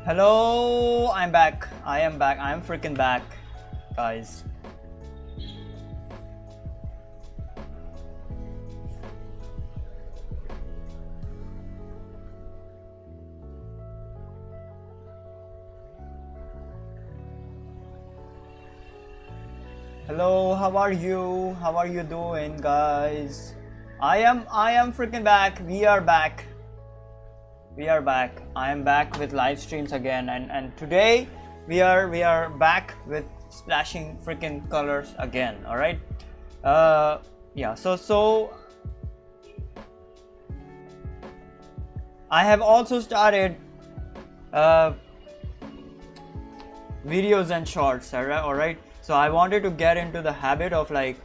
Hello, I'm back. I am back. I am freaking back, guys. Hello, how are you? How are you doing, guys? I am freaking back. We are back. We are back. I am back with live streams again, and today we are back with splashing freaking colors again. All right. Yeah. So I have also started videos and shorts. All right. So I wanted to get into the habit of like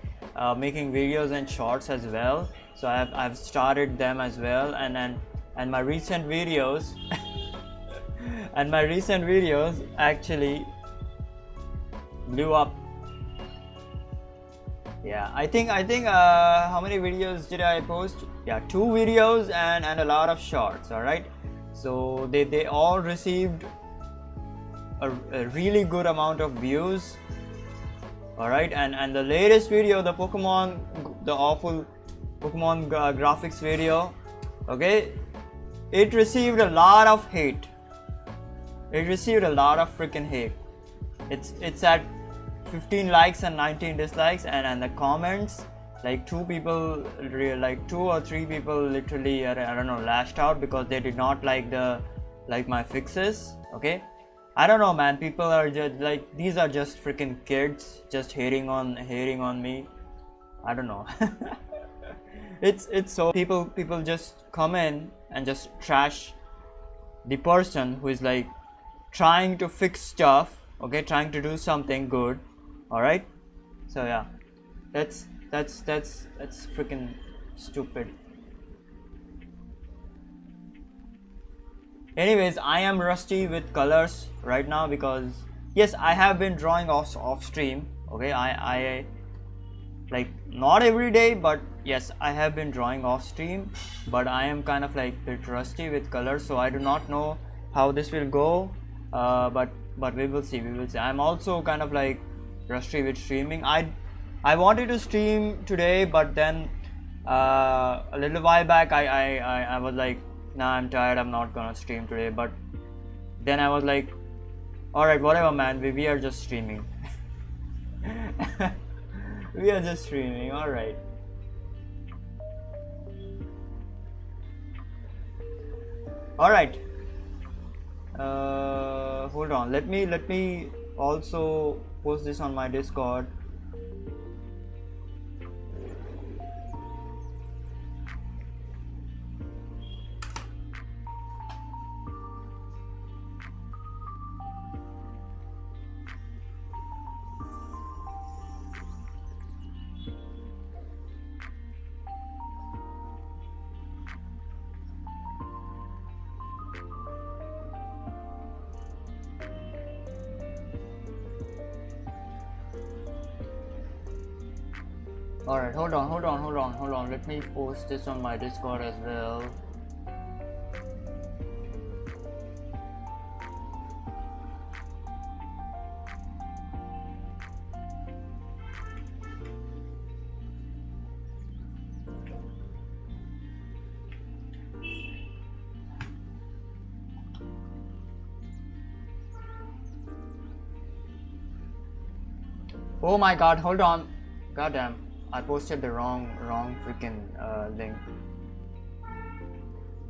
making videos and shorts as well. So I've started them as well, and my recent videos and my recent videos actually blew up. Yeah, I think how many videos did I post? Yeah, 2 videos and a lot of shorts. All right, so they all received a really good amount of views. All right, and the latest video, the awful Pokemon graphics video, okay, it received a lot of hate. It received a lot of freaking hate. It's at 15 likes and 19 dislikes, and the comments, like 2 or 3 people literally, I don't know, lashed out because they did not like my fixes. Okay, I don't know, man. People are just like, these are just freaking kids just hating on me. I don't know. it's so people just come in and just trash the person who is like trying to fix stuff, okay, trying to do something good. All right, so yeah, that's freaking stupid. Anyways, I am rusty with colors right now because yes, I have been drawing off stream. Okay, I like not every day, but yes, I have been drawing off stream, but I am kind of like a bit rusty with colors, so I do not know how this will go, but we will see. I'm also kind of like rusty with streaming. I wanted to stream today, but then a little while back I was like, nah, I'm tired, I'm not gonna stream today. But then I was like, alright, whatever, man, we are just streaming. We are just streaming, alright. Alright. Hold on, let me also post this on my Discord. Alright, hold on. Let me post this on my Discord as well. Oh my god, hold on. Goddamn. I posted the wrong freaking link.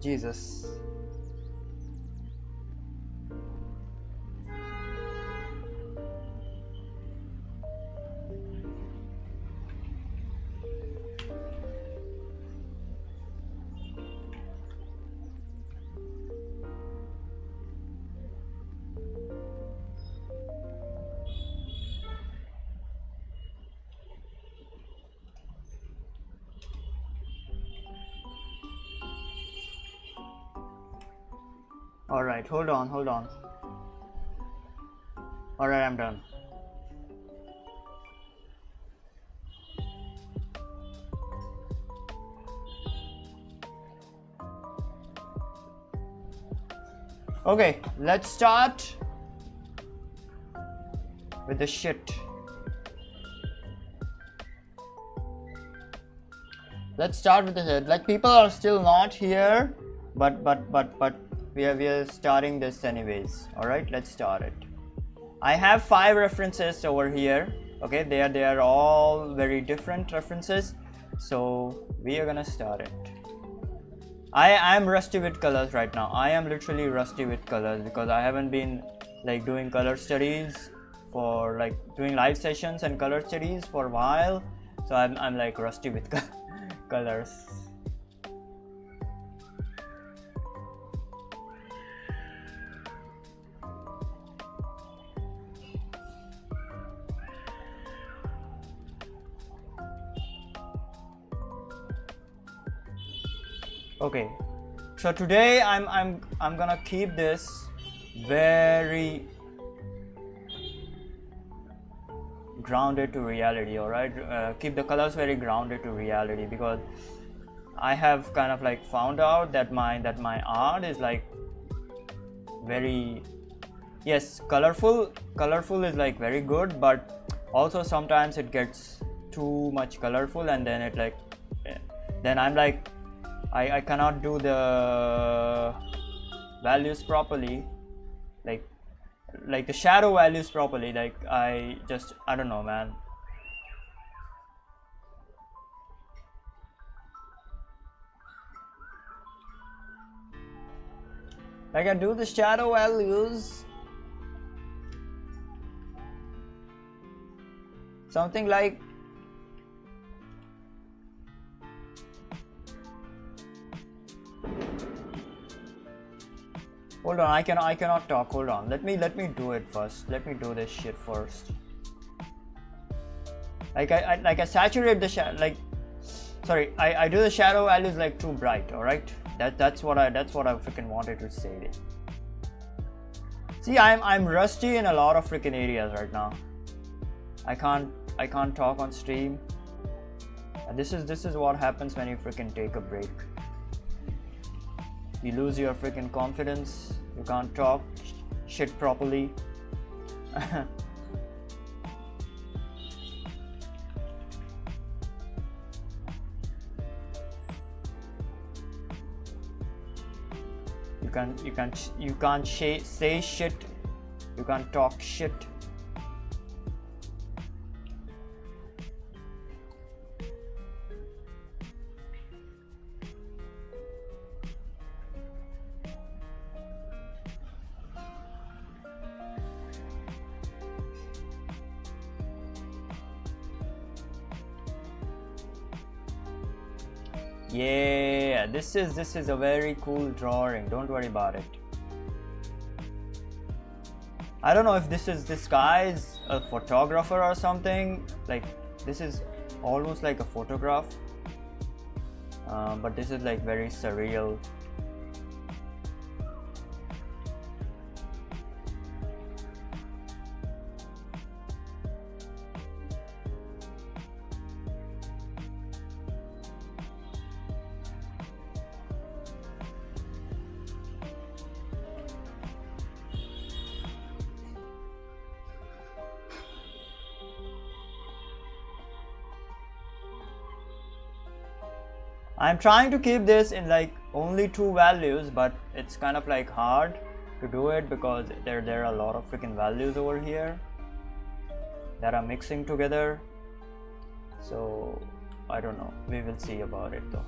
Jesus. Alright, hold on. Alright, I'm done. Okay, let's start with the shit. Let's start with the shit. Like, people are still not here, but we are starting this anyways. All right, let's start it. I have 5 references over here. Okay, they are all very different references, so we are gonna start it. I am rusty with colors right now. I am literally rusty with colors because I haven't been like doing color studies for like doing live sessions and color studies for a while, so I'm like rusty with colors. Okay, so today I'm gonna keep this very grounded to reality. All right, keep the colors very grounded to reality because I have kind of like found out that my art is like very, yes, colorful is like very good, but also sometimes it gets too much colorful and then it like, then I'm like, I cannot do the values properly, like the shadow values properly. Like I don't know, man. Like I do the shadow values, something like hold on, I cannot talk. Hold on. Let me do it first. Let me do this shit first. Like I saturate the shadow. Like, sorry, I do the shadow values like too bright. All right. That's what I freaking wanted to say. See, I'm rusty in a lot of freaking areas right now. I can't talk on stream. This is what happens when you freaking take a break. You lose your freaking confidence. You can't talk shit properly. You can't say shit. You can't talk shit. Yeah, this is a very cool drawing. Don't worry about it. I don't know if this guy is a photographer or something. Like this is almost like a photograph, but this is like very surreal. I'm trying to keep this in like only 2 values, but it's kind of like hard to do it because there are a lot of freaking values over here that are mixing together. So I don't know, we will see about it though.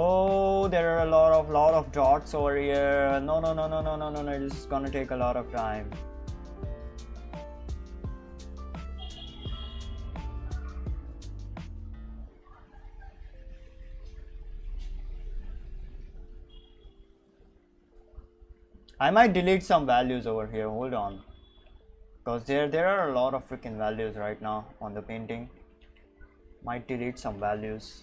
Oh, there are a lot of dots over here. No, this is gonna take a lot of time. I might delete some values over here, hold on, because there are a lot of freaking values right now on the painting. Might delete some values.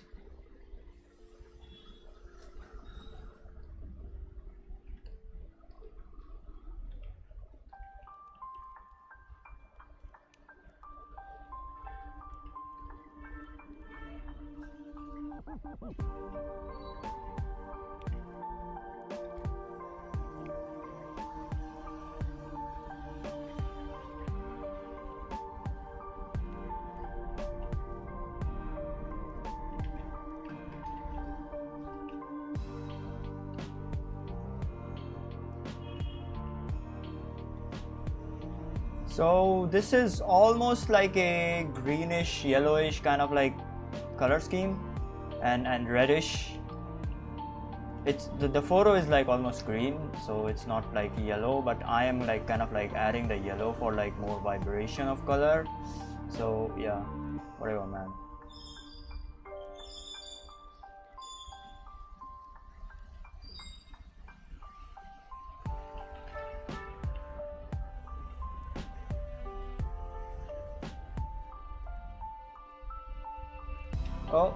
So this is almost like a greenish yellowish kind of like color scheme, and reddish. It's the photo is like almost green, so it's not like yellow, but I am like kind of like adding the yellow for like more vibration of color. So yeah, whatever, man. Oh,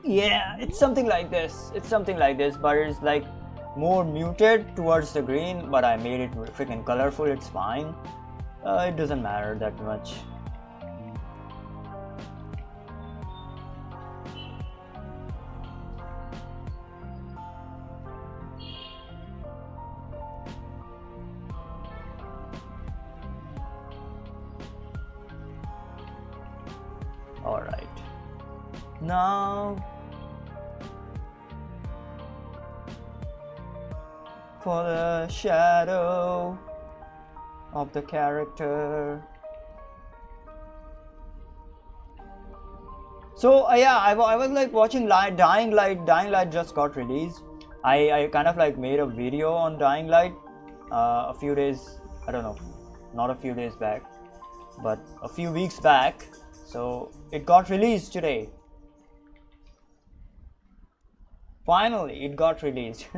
yeah, it's something like this. It's something like this, but it's like more muted towards the green, but I made it freaking colorful. It's fine. It doesn't matter that much. All right. Now for the shadow of the character. So yeah, I was like watching Dying Light. Dying Light just got released. I kind of like made a video on Dying Light a few days, I don't know, not a few days back, but a few weeks back. So it got released today. Finally, it got released.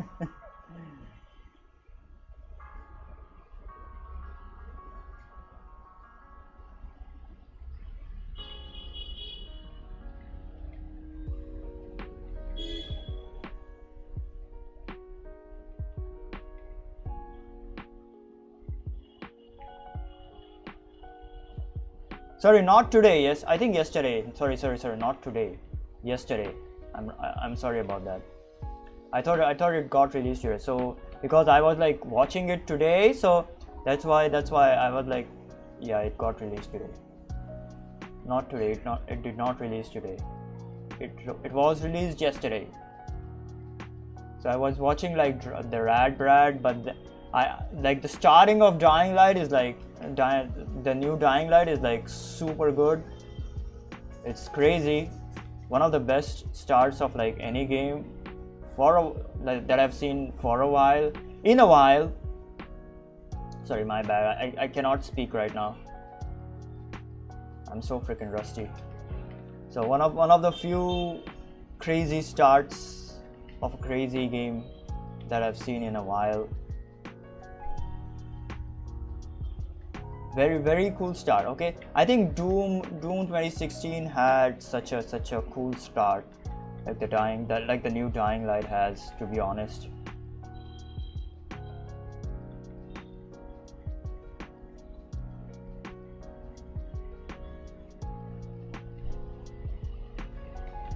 Sorry, not today. Yes, I think yesterday. Sorry, not today. Yesterday. I'm sorry about that. I thought it got released today. So because I was like watching it today, so that's why I was like, yeah, it got released today. Not today. It did not release today. It was released yesterday. So I was watching like the Rad Brad, but I like the starting of Dying Light is like the new Dying Light is like super good. It's crazy. One of the best starts of like any game that I've seen for a while. In a while. Sorry, my bad. I cannot speak right now. I'm so freaking rusty. So one of the few crazy starts of a crazy game that I've seen in a while. Very cool start. Okay, I think Doom 2016 had such a cool start, like the new Dying Light has, to be honest.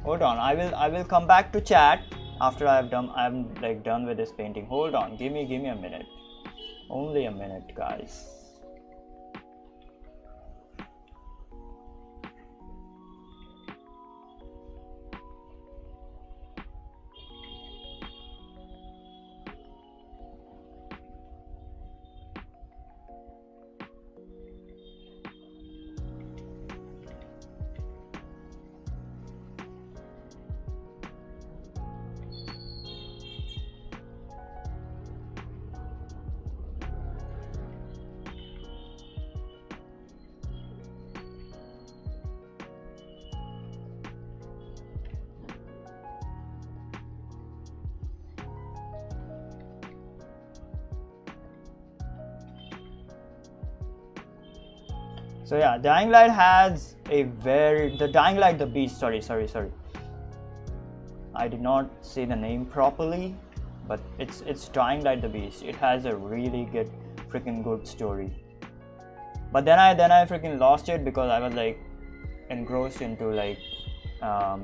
Hold on, I will come back to chat after I'm like done with this painting. Hold on, give me a minute. Only a minute, guys. So yeah, Dying Light has a the Dying Light the Beast, sorry. I did not say the name properly, but it's Dying Light the Beast. It has a really freaking good story. But then I freaking lost it because I was like engrossed into like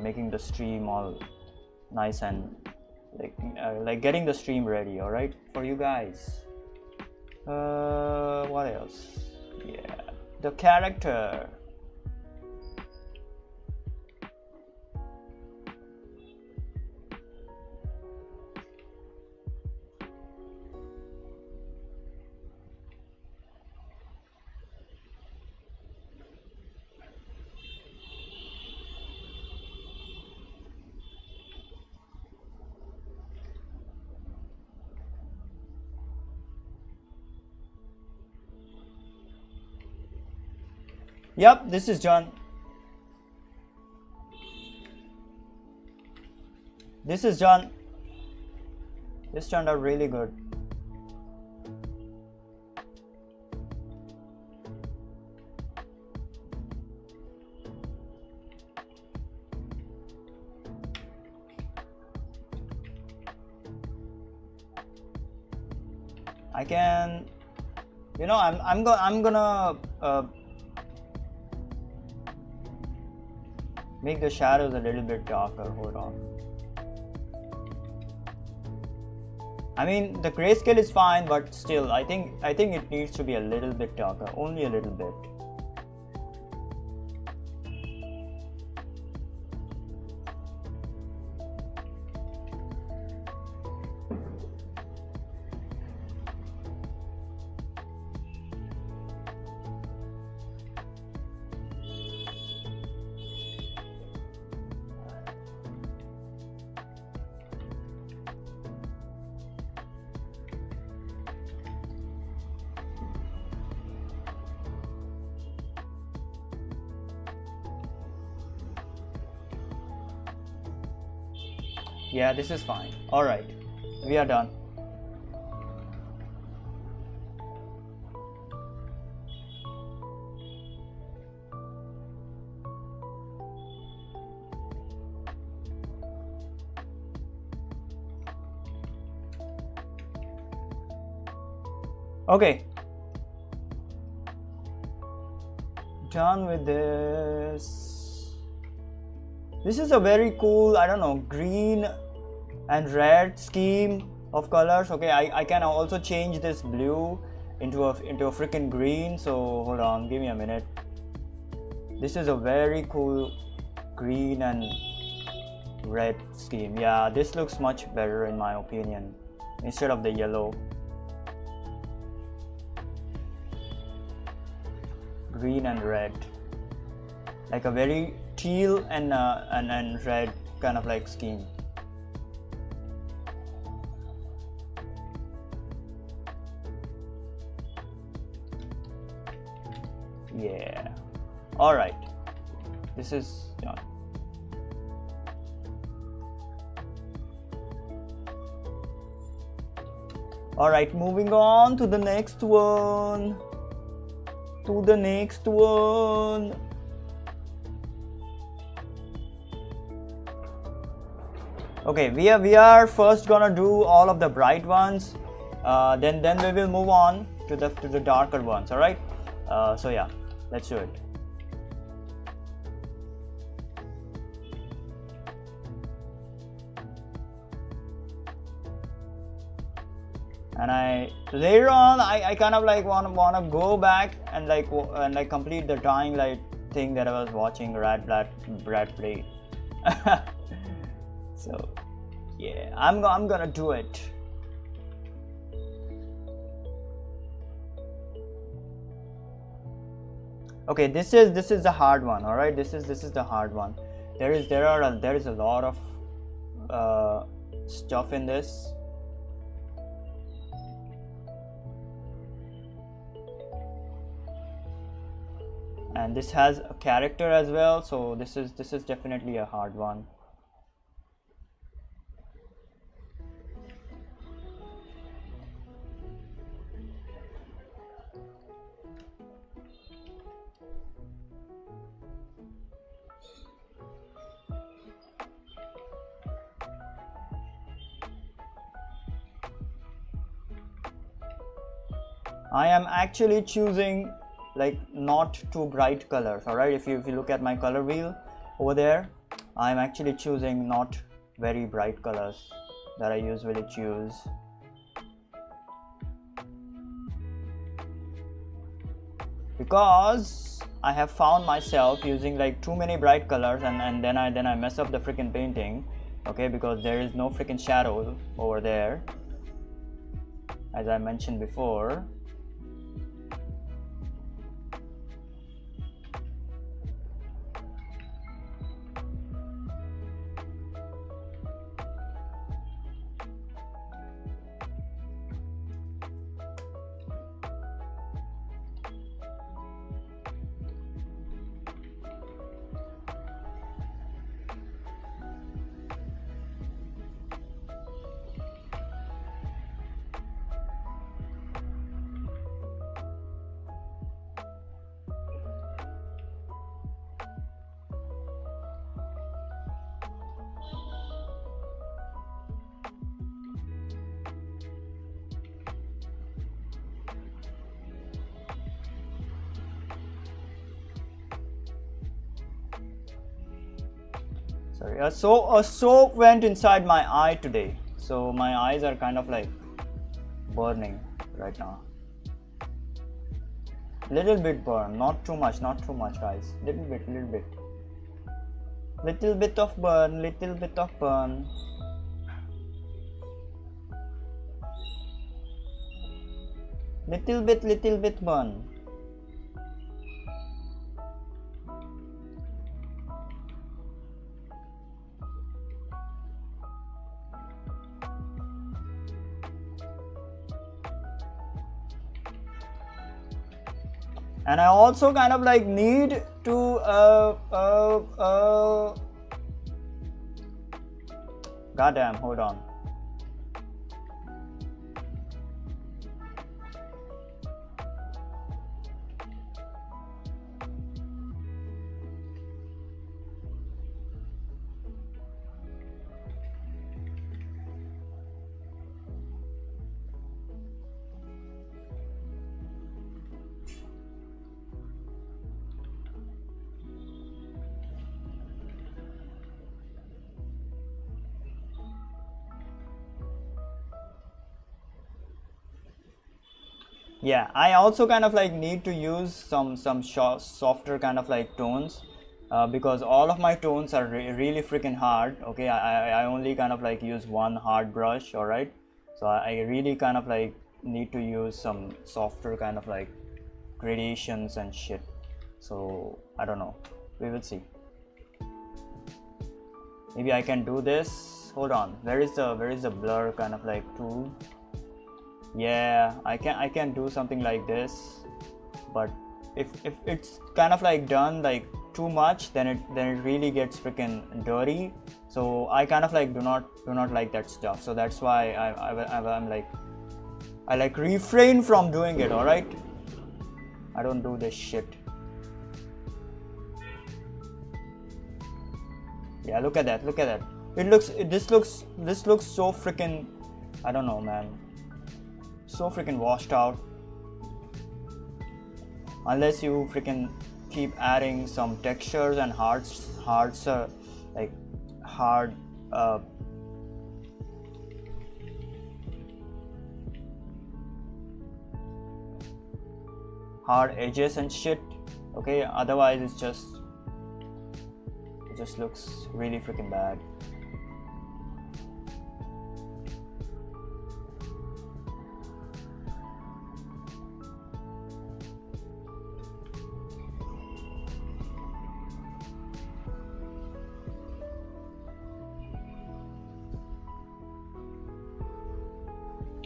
making the stream all nice and like getting the stream ready, all right, for you guys. What else? Yeah, the character. Yep, this is John. This is John. This turned out really good. I can, you know, I'm gonna make the shadows a little bit darker. Hold on. I mean, the grayscale is fine, but still, I think it needs to be a little bit darker, only a little bit. Yeah, this is fine. All right, we are done. Okay, done with this. This is a very cool, I don't know, green and red scheme of colors. Okay, I can also change this blue into a freaking green. So hold on, give me a minute. This is a very cool green and red scheme. Yeah, this looks much better in my opinion, instead of the yellow. Green and red, like a very teal and red kind of like scheme. Yeah, all right, this is done. All right, moving on to the next one. Okay, we are first gonna do all of the bright ones, then we will move on to the darker ones. All right, so yeah, let's do it. And later on I kind of like wanna go back and like complete the Dying Light thing that I was watching Brad play. So yeah, I'm gonna do it. Okay, this is the hard one. All right, this is the hard one. There is a lot of stuff in this. And this has a character as well, so this is definitely a hard one. I am actually choosing like not too bright colors. All right, if you look at my color wheel over there, I'm actually choosing not very bright colors that I usually choose. Because I have found myself using like too many bright colors, and then I mess up the freaking painting, okay, because there is no freaking shadow over there, as I mentioned before. Sorry, so a soap went inside my eye today, so my eyes are kind of like burning right now. Little bit burn, not too much, guys. Little bit of burn, little bit of burn. Little bit burn. And I also kind of like need to goddamn, hold on. Yeah, I also kind of like need to use some softer kind of like tones, because all of my tones are really freaking hard. Okay, I only kind of like use one hard brush. All right, so I really kind of like need to use some softer kind of like gradations and shit. So I don't know, we will see. Maybe I can do this. Hold on, where is the blur kind of like tool? Yeah, I can do something like this, but if it's kind of like done like too much, then it really gets freaking dirty. So I kind of like do not like that stuff. So that's why I'm like, I like refrain from doing it. All right, I don't do this shit. Yeah, look at that. This looks so freaking, I don't know, man. So freaking washed out. Unless you freaking keep adding some textures and hard edges and shit. Okay, otherwise it just looks really freaking bad.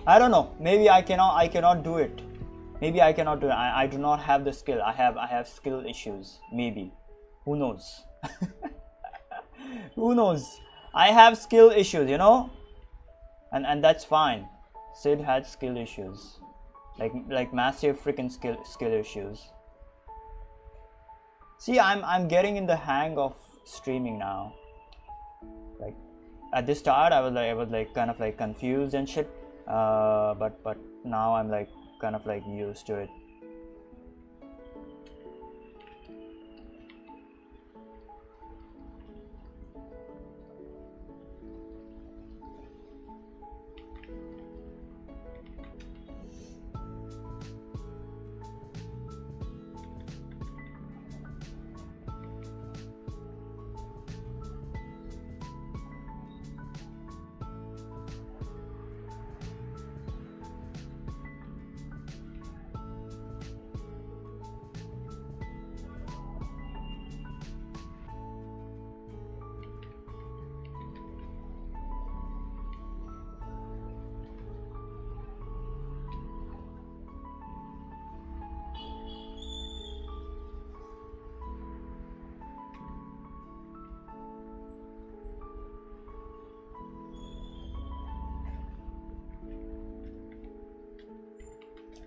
I don't know. Maybe I cannot do it. Maybe I cannot do it. I do not have the skill. I have skill issues. Maybe. Who knows? Who knows? I have skill issues, you know? And that's fine. Sid had skill issues. Like massive freaking skill issues. See, I'm getting in the hang of streaming now. Like at the start I was like kind of like confused and shit. But now I'm like kind of like used to it.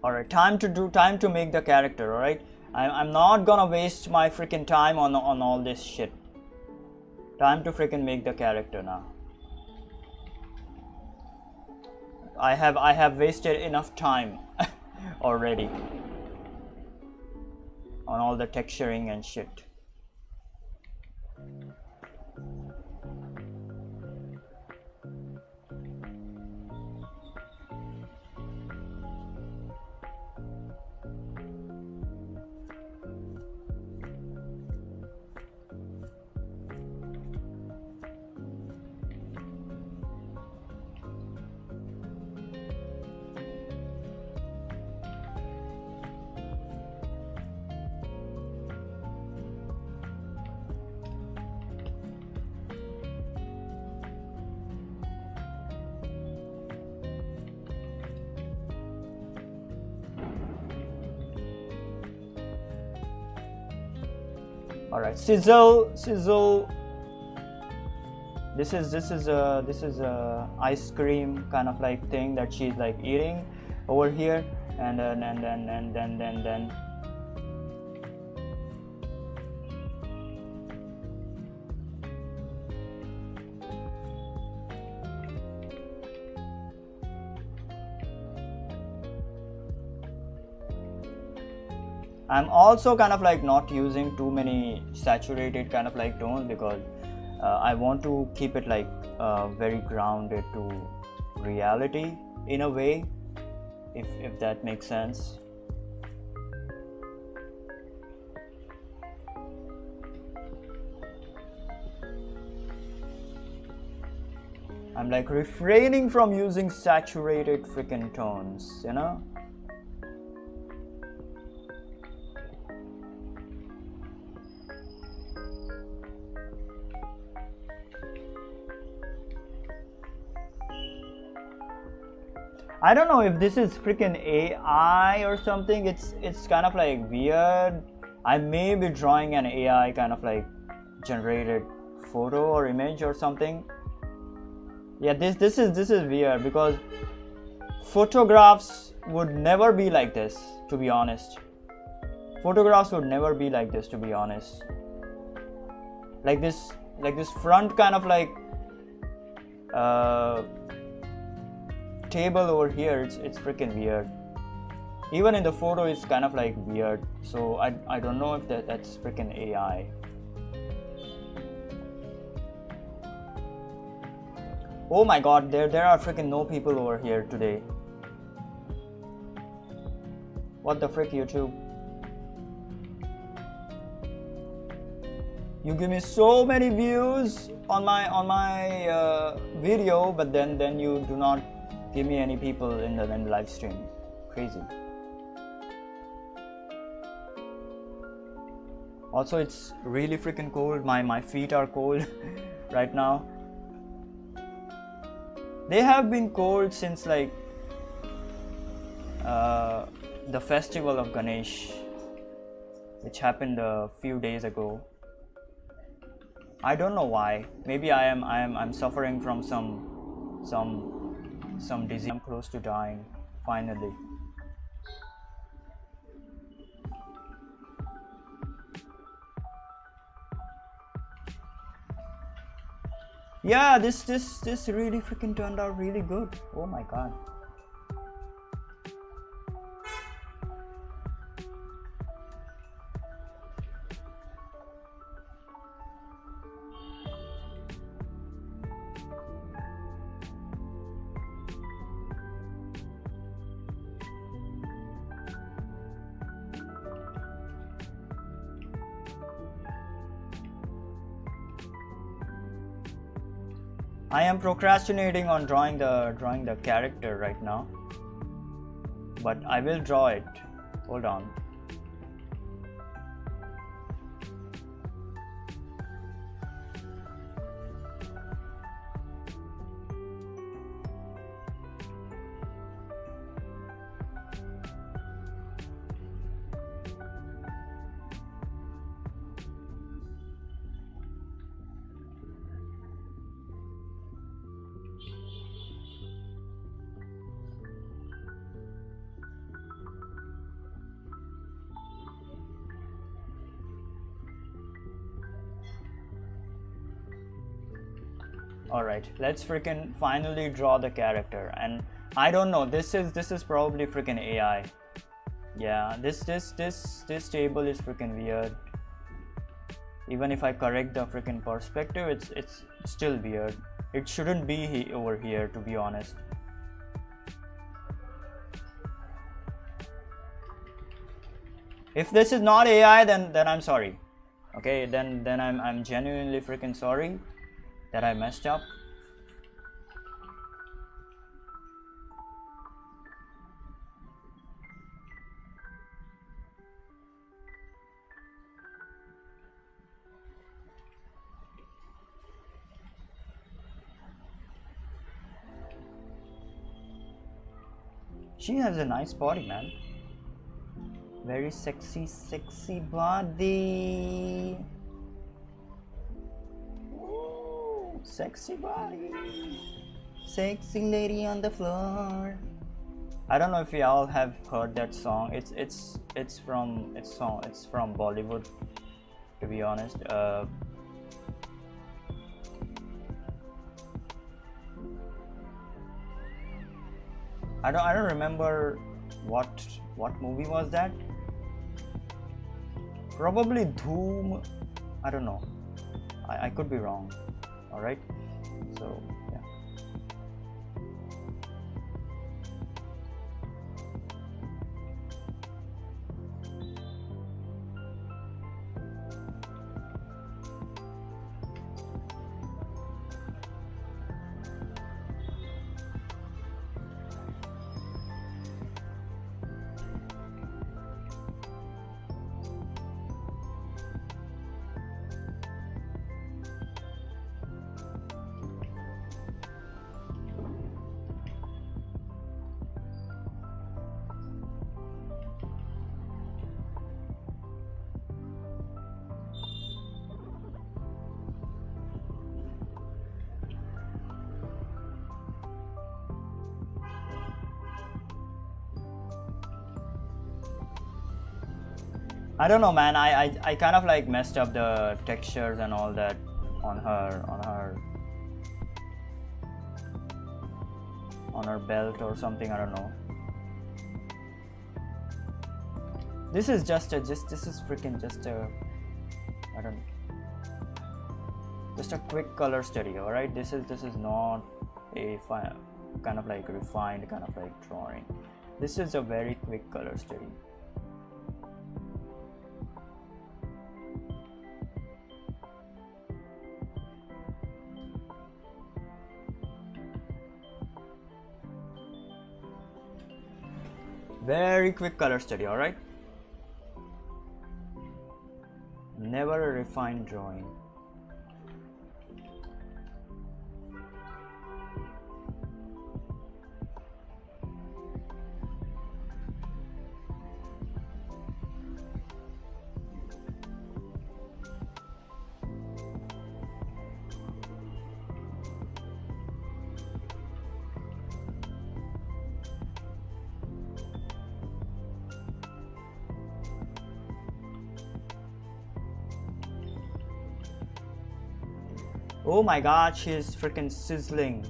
Alright, time to make the character. Alright, I'm not gonna waste my freaking time on all this shit. Time to freaking make the character now. I have wasted enough time already on all the texturing and shit. Alright, sizzle. This is a ice cream kind of like thing that she's like eating over here, and then I'm also kind of like not using too many saturated kind of like tones because I want to keep it like very grounded to reality in a way, if that makes sense. I'm like refraining from using saturated freaking tones, you know? I don't know if this is freaking AI or something. It's kind of like weird. I may be drawing an AI kind of like generated photo or image or something. Yeah, this is weird because photographs would never be like this, to be honest. Photographs would never be like this, to be honest. Like this front kind of like table over here, it's freaking weird. Even in the photo it's kind of like weird, so I don't know if that's freaking AI. Oh my god, there are freaking no people over here today. What the frick, YouTube? You give me so many views on my video, but then you do not give me any people in the live stream. Crazy. Also, it's really freaking cold. My feet are cold right now. They have been cold since like the festival of Ganesh, which happened a few days ago. I don't know why. Maybe I'm suffering from some disease. I'm close to dying finally. Yeah, this really freaking turned out really good. Oh my god. I am procrastinating on drawing the character right now, but I will draw it. Hold on. Alright, let's freaking finally draw the character. And I don't know, this is probably freaking AI. Yeah, this table is freaking weird. Even if I correct the freaking perspective, it's still weird. It shouldn't be over here, to be honest. If this is not AI, then I'm sorry. Okay, then I'm genuinely freaking sorry that I messed up. She has a nice body, man. Very sexy body. Ooh, sexy body. Sexy lady on the floor. I don't know if y'all have heard that song. It's from Bollywood, to be honest. I don't remember what movie was that. Probably Dhoom. I don't know. I could be wrong. All right. So yeah. I don't know, man. I kind of like messed up the textures and all that on her belt or something. I don't know. This is just freaking just a quick color study. All right, this is not a kind of like refined kind of like drawing. This is a very quick color study. Very quick color study, all right? Never a refined drawing. Oh my god, she's freaking sizzling.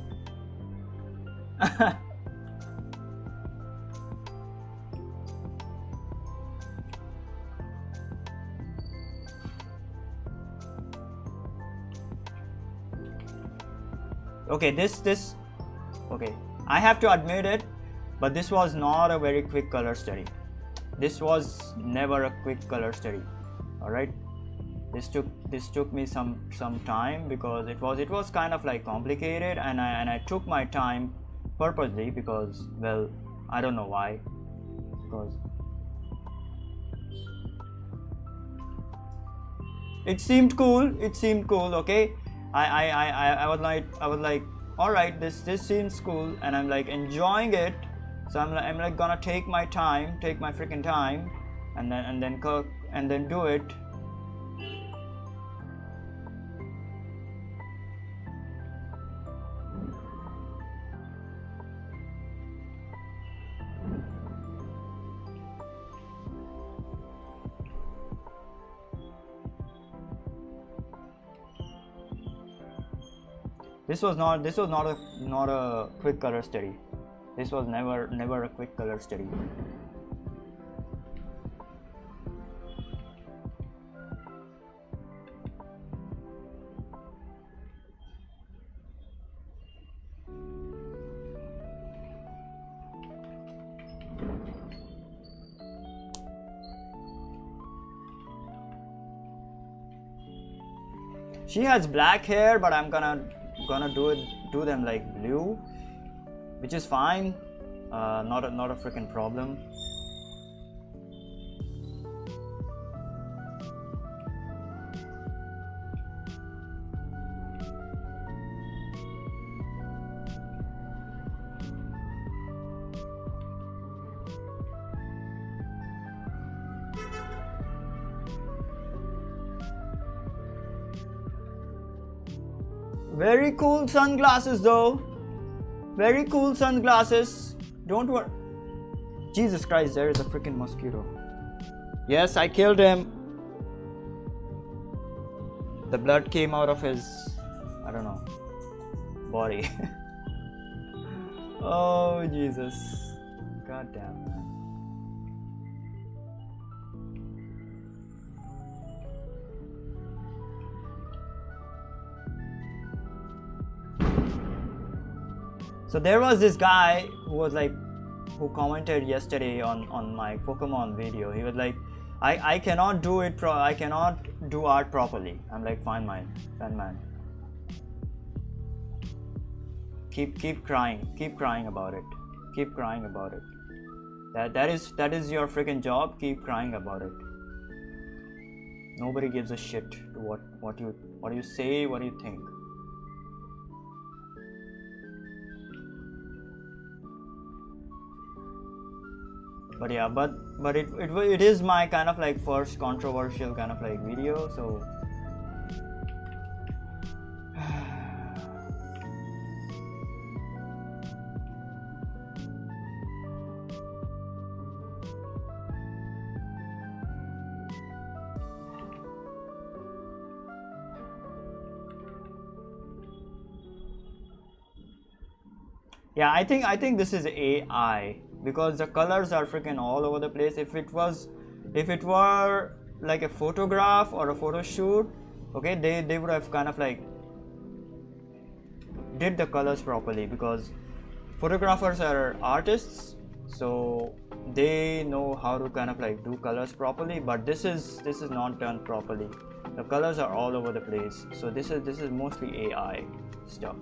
Okay, okay, I have to admit it, but this was not a very quick color study. This was never a quick color study. All right. this took me some time, because it was kind of like complicated, and I took my time purposely, because, well, I don't know why, because it seemed cool. Okay, I was like, all right, this seems cool, and I'm like enjoying it. So I'm like gonna take my freaking time, and then do it. This was not a quick color study. This was never a quick color study. She has black hair, but I'm gonna do them like blue, which is fine. Not a freaking problem. Very cool sunglasses though. Very cool sunglasses. Don't worry. Jesus Christ, there is a freaking mosquito. Yes, I killed him. The blood came out of his, I don't know, body. Oh Jesus. God damn, man. So there was this guy who commented yesterday on my Pokemon video. He was like, I cannot do it I cannot do art properly. I'm like, fine man. Keep crying about it. Keep crying about it. That is your freaking job. Keep crying about it. Nobody gives a shit to what you say, what you think. But yeah, but it is my kind of like first controversial kind of like video, so yeah, I think this is AI, because the colors are freaking all over the place. If it were like a photograph or a photo shoot, okay, they would have kind of like did the colors properly, because photographers are artists, so they know how to kind of like do colors properly. But this is not done properly. The colors are all over the place, so this is mostly AI stuff.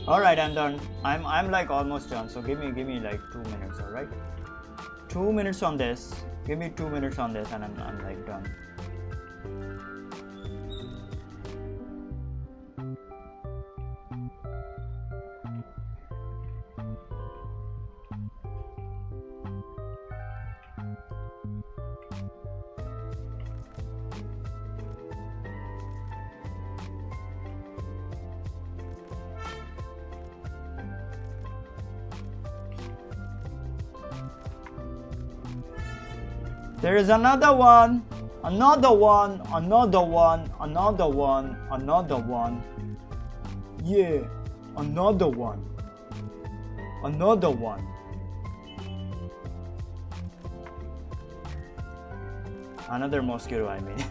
All right, I'm done. I'm like almost done. So give me like 2 minutes. All right, 2 minutes on this. Give me 2 minutes on this, and I'm like done. There is another one, another one, another one, another one, another one. Yeah, another one, another one. Another mosquito, I mean.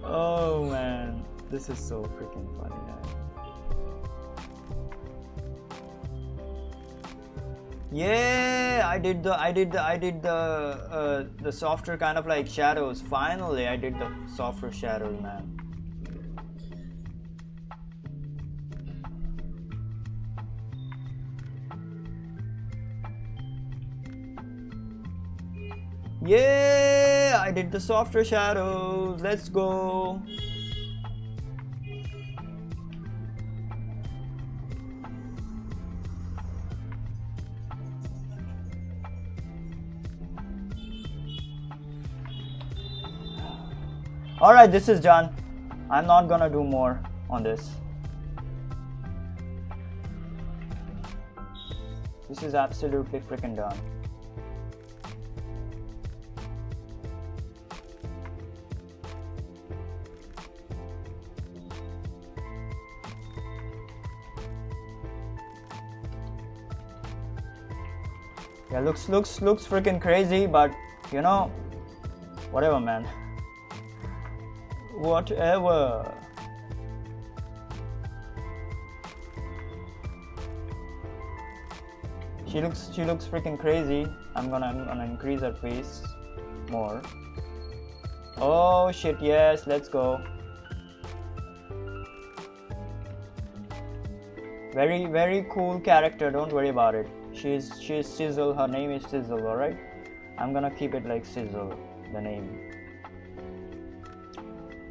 Oh man, this is so freaking funny. Yeah, I did the softer kind of like shadows. Finally, I did the softer shadows, man. Yeah, I did the softer shadows. Let's go. Alright, this is done. I'm not gonna do more on this. This is absolutely freaking done. Yeah, looks freaking crazy, but you know, whatever, man. Whatever. She looks freaking crazy. I'm gonna increase her face more. Oh shit, yes, let's go. Very cool character, don't worry about it. She's Sizzle, her name is Sizzle, alright? I'm gonna keep it like Sizzle, the name.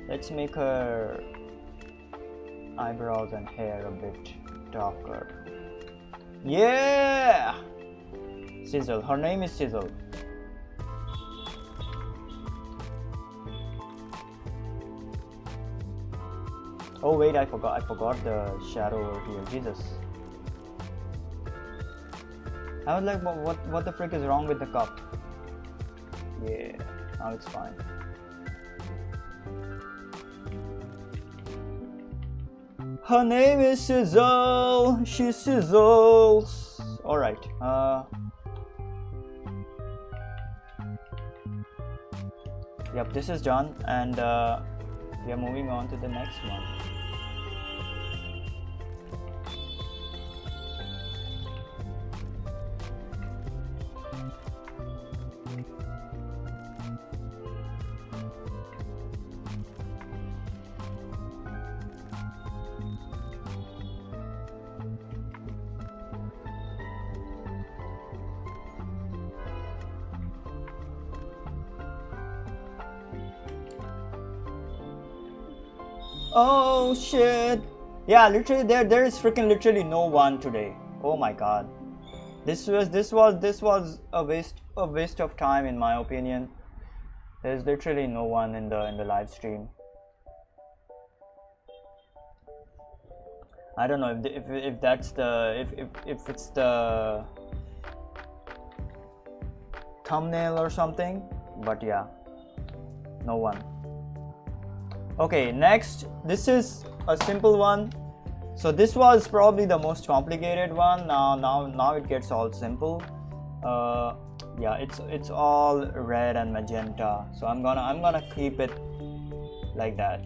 Let's make her eyebrows and hair a bit darker. Yeah! Sizzle, her name is Sizzle. Oh wait, I forgot the shadow over here. Jesus. I was like, what the frick is wrong with the cup? Yeah, now it's fine. Her name is Sizzle. She sizzles. All right. Yep, this is done, and we are moving on to the next one. Oh shit! Yeah, literally there is freaking literally no one today. Oh my god, this was a waste of time in my opinion. There's literally no one in the live stream. I don't know if that's the if it's the thumbnail or something, but yeah, no one. Okay, next, this is a simple one. So this was probably the most complicated one. Now it gets all simple. Yeah, it's all red and magenta. So I'm gonna keep it like that.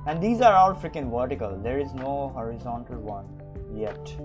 And these are all freaking vertical. There is no horizontal one yet.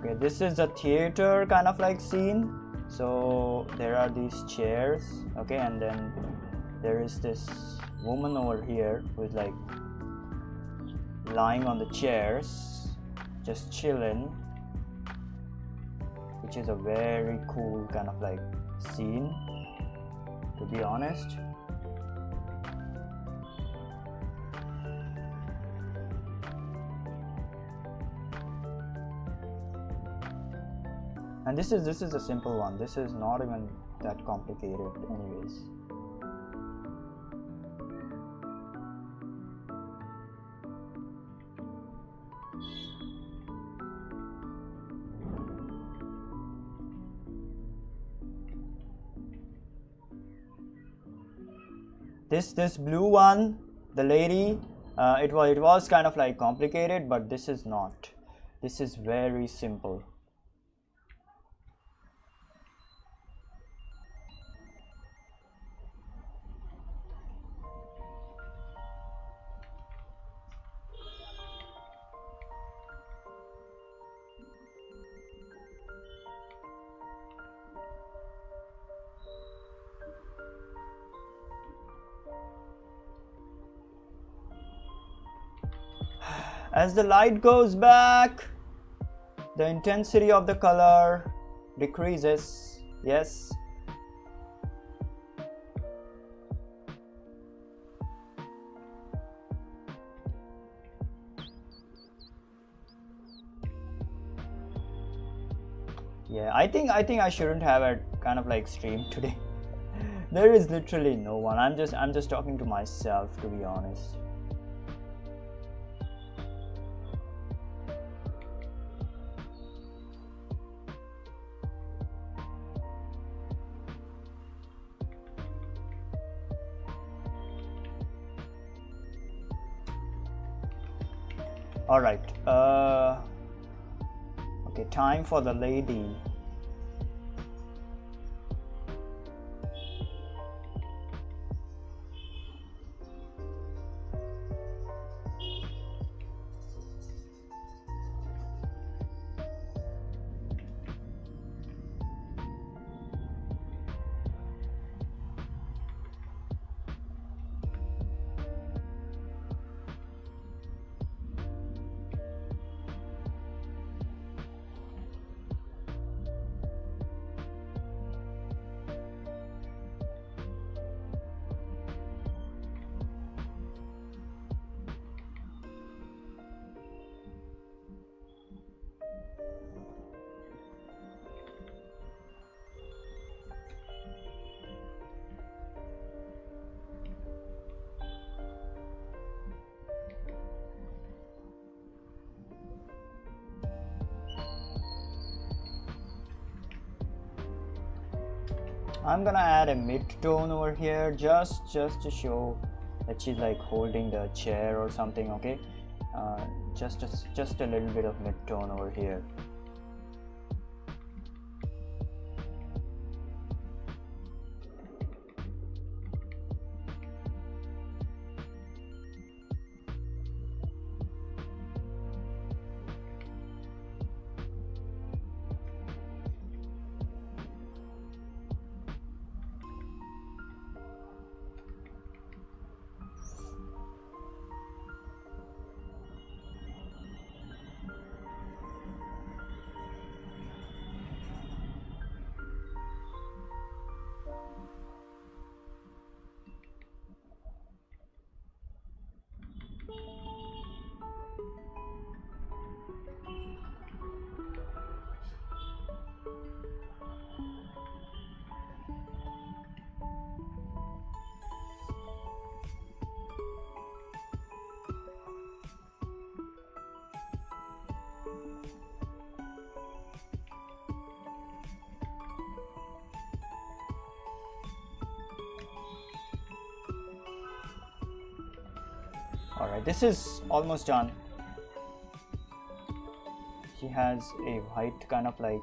Okay, this is a theater kind of like scene. So there are these chairs, okay, and then there is this woman over here who is like lying on the chairs, just chilling, which is a very cool kind of like scene, to be honest. And this is a simple one. This is not even that complicated anyways. This blue one, the lady, it was kind of like complicated, but this is not. This is very simple. As the light goes back, the intensity of the color decreases. Yes. Yeah, I think I shouldn't have a kind of like stream today. There is literally no one. I'm just talking to myself, to be honest. All right. Okay, time for the lady. I'm gonna add a mid-tone over here just to show that she's like holding the chair or something. Okay, just a little bit of mid-tone over here. Alright, this is almost done. She has a white kind of like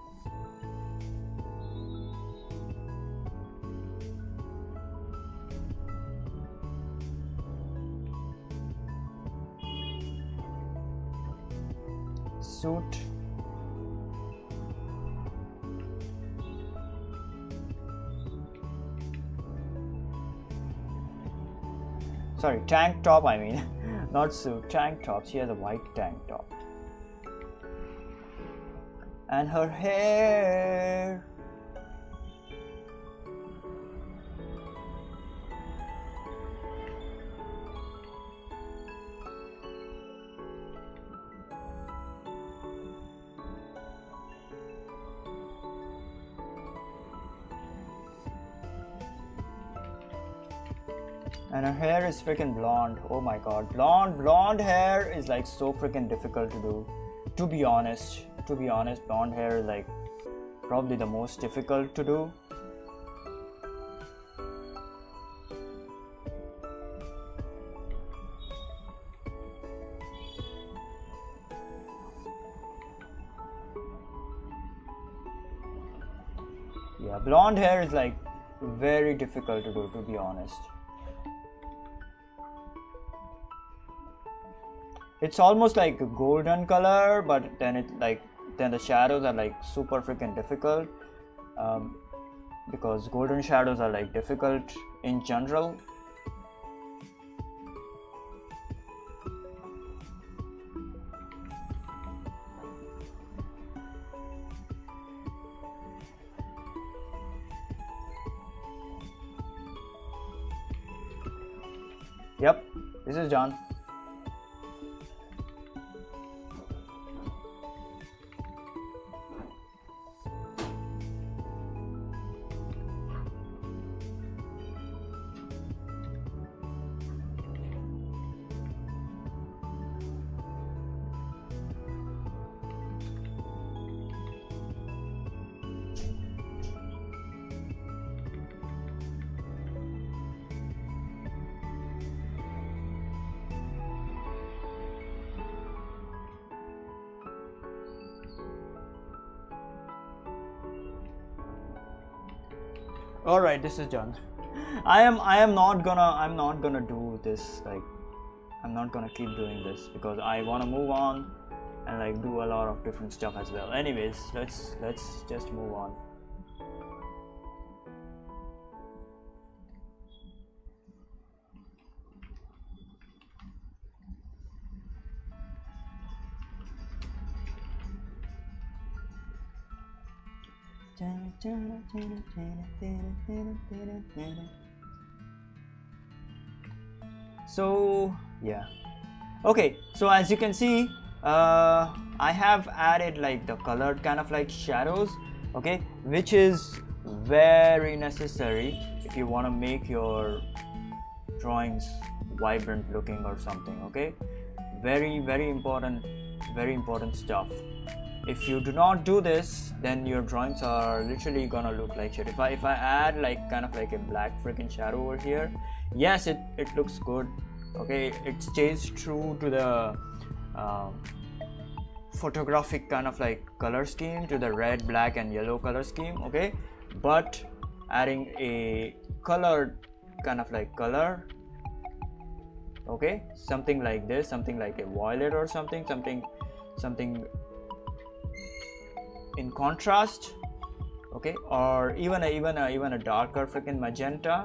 suit. sorry, tank top, I mean. Not suit, tank top. She has a white tank top. And her hair. And her hair is freaking blonde. Oh my god, blonde hair is like so freaking difficult to do. To be honest, blonde hair is like probably the most difficult to do. Yeah, blonde hair is like very difficult to do, to be honest. It's almost like a golden color, but then the shadows are like super freaking difficult, because golden shadows are like difficult in general. Yep, this is done. All right, this is done. I'm not gonna do this, like I'm not gonna keep doing this because I want to move on and like do a lot of different stuff as well. Anyways, let's just move on. So yeah, okay, so as you can see, I have added like the colored kind of like shadows, okay, which is very necessary if you want to make your drawings vibrant looking or something. Okay, very important stuff. If you do not do this, then your drawings are literally gonna look like shit. If I add like kind of like a black freaking shadow over here, yes, it looks good. Okay, it stays true to the photographic kind of like color scheme, to the red, black and yellow color scheme. Okay, but adding a colored kind of like color, okay, something like this, something like a violet or something in contrast, okay, or even a darker freaking magenta,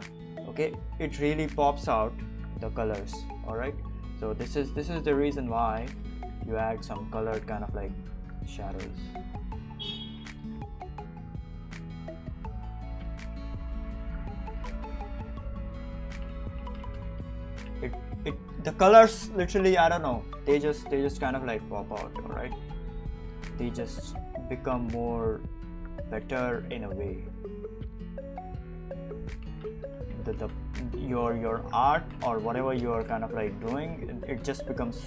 okay, it really pops out the colors. All right, so this is the reason why you add some colored kind of like shadows. The colors literally, I don't know, they just kind of like pop out. All right, they just become more better in a way. Your art or whatever you're kind of like doing, it just becomes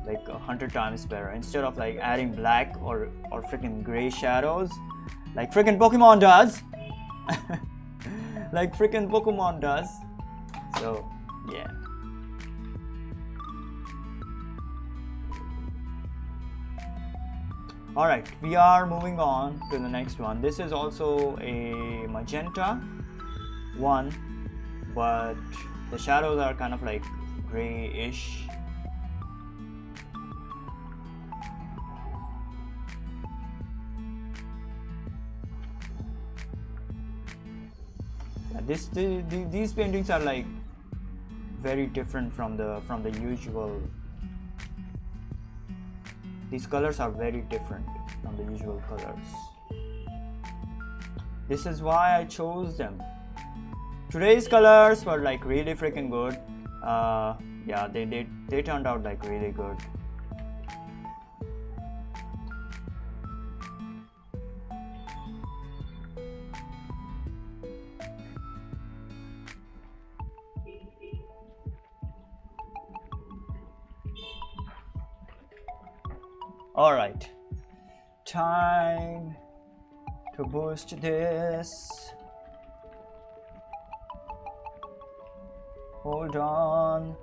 like 100 times better, instead of like adding black or freaking gray shadows like freaking Pokemon does. Like freaking Pokemon does. So yeah. Alright, we are moving on to the next one. This is also a magenta one, but the shadows are kind of like grayish. These paintings are like very different from the usual. These colors are very different from the usual colors. This is why I chose them. Today's colors were like really freaking good. Yeah, they turned out like really good. Alright, time to boost this. Hold on,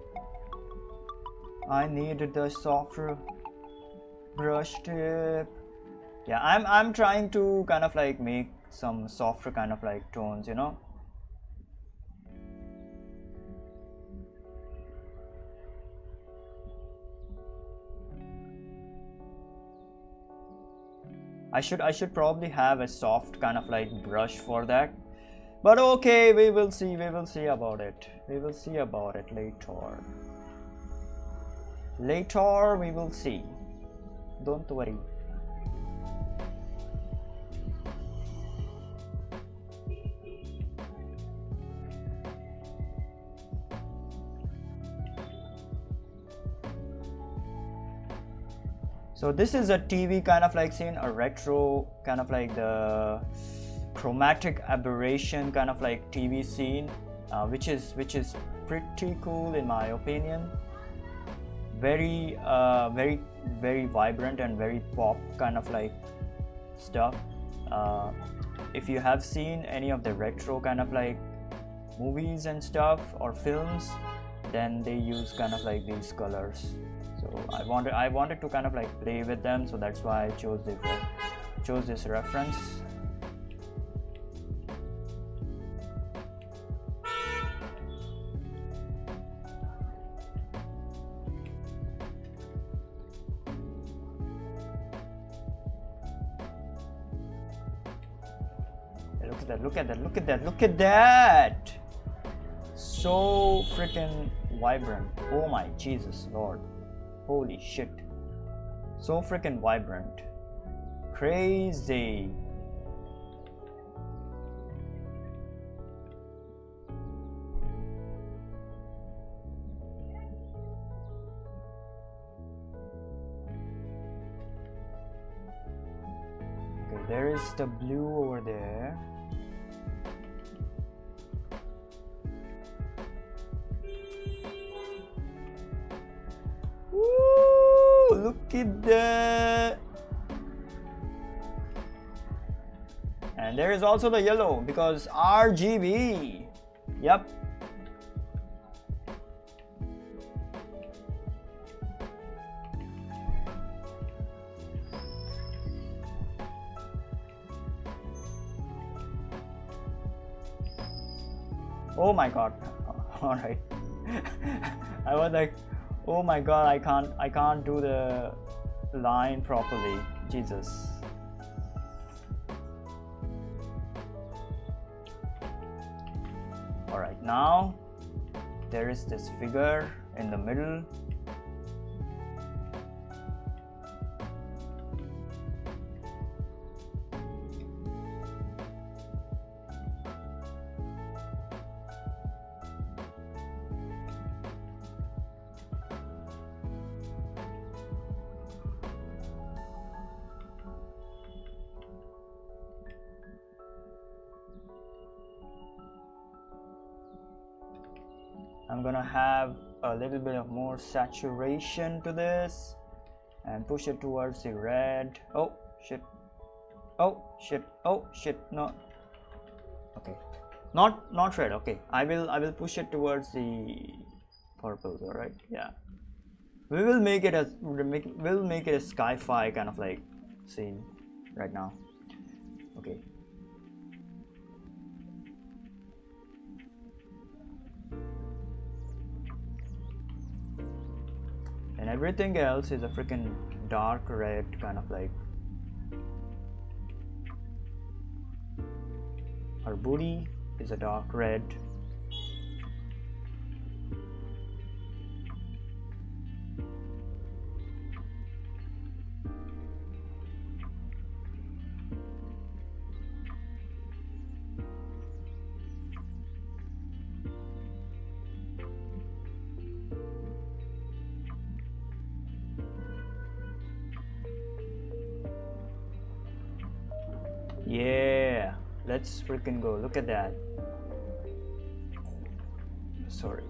I needed the softer brush tip. Yeah, I'm trying to kind of like make some softer kind of like tones, you know. I should probably have a soft kind of like brush for that, but okay, we will see about it. We will see about it later. Later we will see. Don't worry. So this is a TV kind of like scene, a retro kind of like the chromatic aberration kind of like TV scene, which is pretty cool in my opinion. Very very vibrant and very pop kind of like stuff. If you have seen any of the retro kind of like movies and stuff or films, then they use kind of like these colors. So I wanted to kind of like play with them, so that's why I chose this reference. Look at that! So freaking vibrant. Oh my Jesus Lord. Holy shit. So freaking vibrant. Crazy. Okay, there is the blue over there. Look at that. And there is also the yellow because RGB. Yep. Oh my god. All right. I was like, oh my god, I can't do the line properly. Jesus. All right, now there is this figure in the middle. I'm gonna have a little bit of more saturation to this and push it towards the red. Oh shit, oh shit, oh shit, no, okay, not red. Okay, I will push it towards the purples. All right, yeah, we will make it a sci-fi kind of like scene right now. Okay. And everything else is a freaking dark red kind of like. Our booty is a dark red. Let's freaking go. Look at that. Sorry.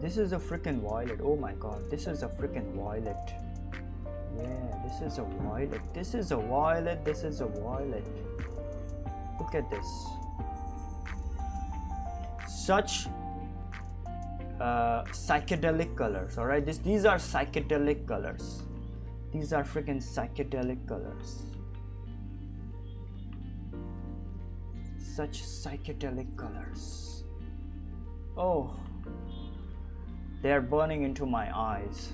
This is a freaking violet. Oh my god, this is a freaking violet. Yeah, this is a violet. This is a violet. This is a violet. Look at this. Such psychedelic colors. All right, these are psychedelic colors. These are freaking psychedelic colors. Such psychedelic colors. Oh. They are burning into my eyes.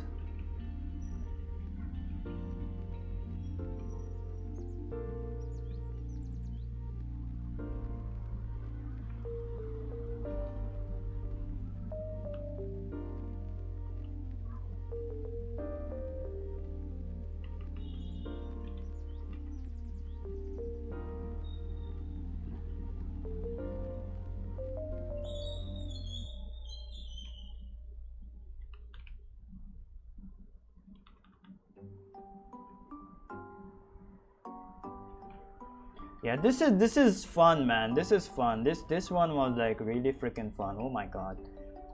Yeah, this is fun, man. This is fun. This one was like really freaking fun. Oh my god.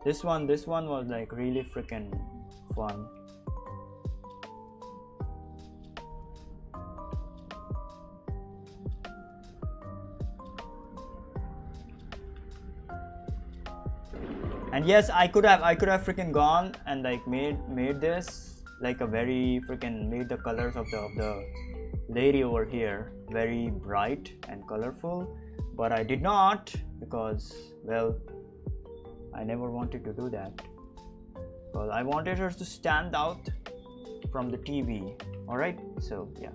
This one was like really freaking fun. And yes, I could have freaking gone and like made this like a very freaking made the colors of the lady over here very bright and colorful, but I did not, because well, I never wanted to do that, because I wanted her to stand out from the TV. All right, so yeah.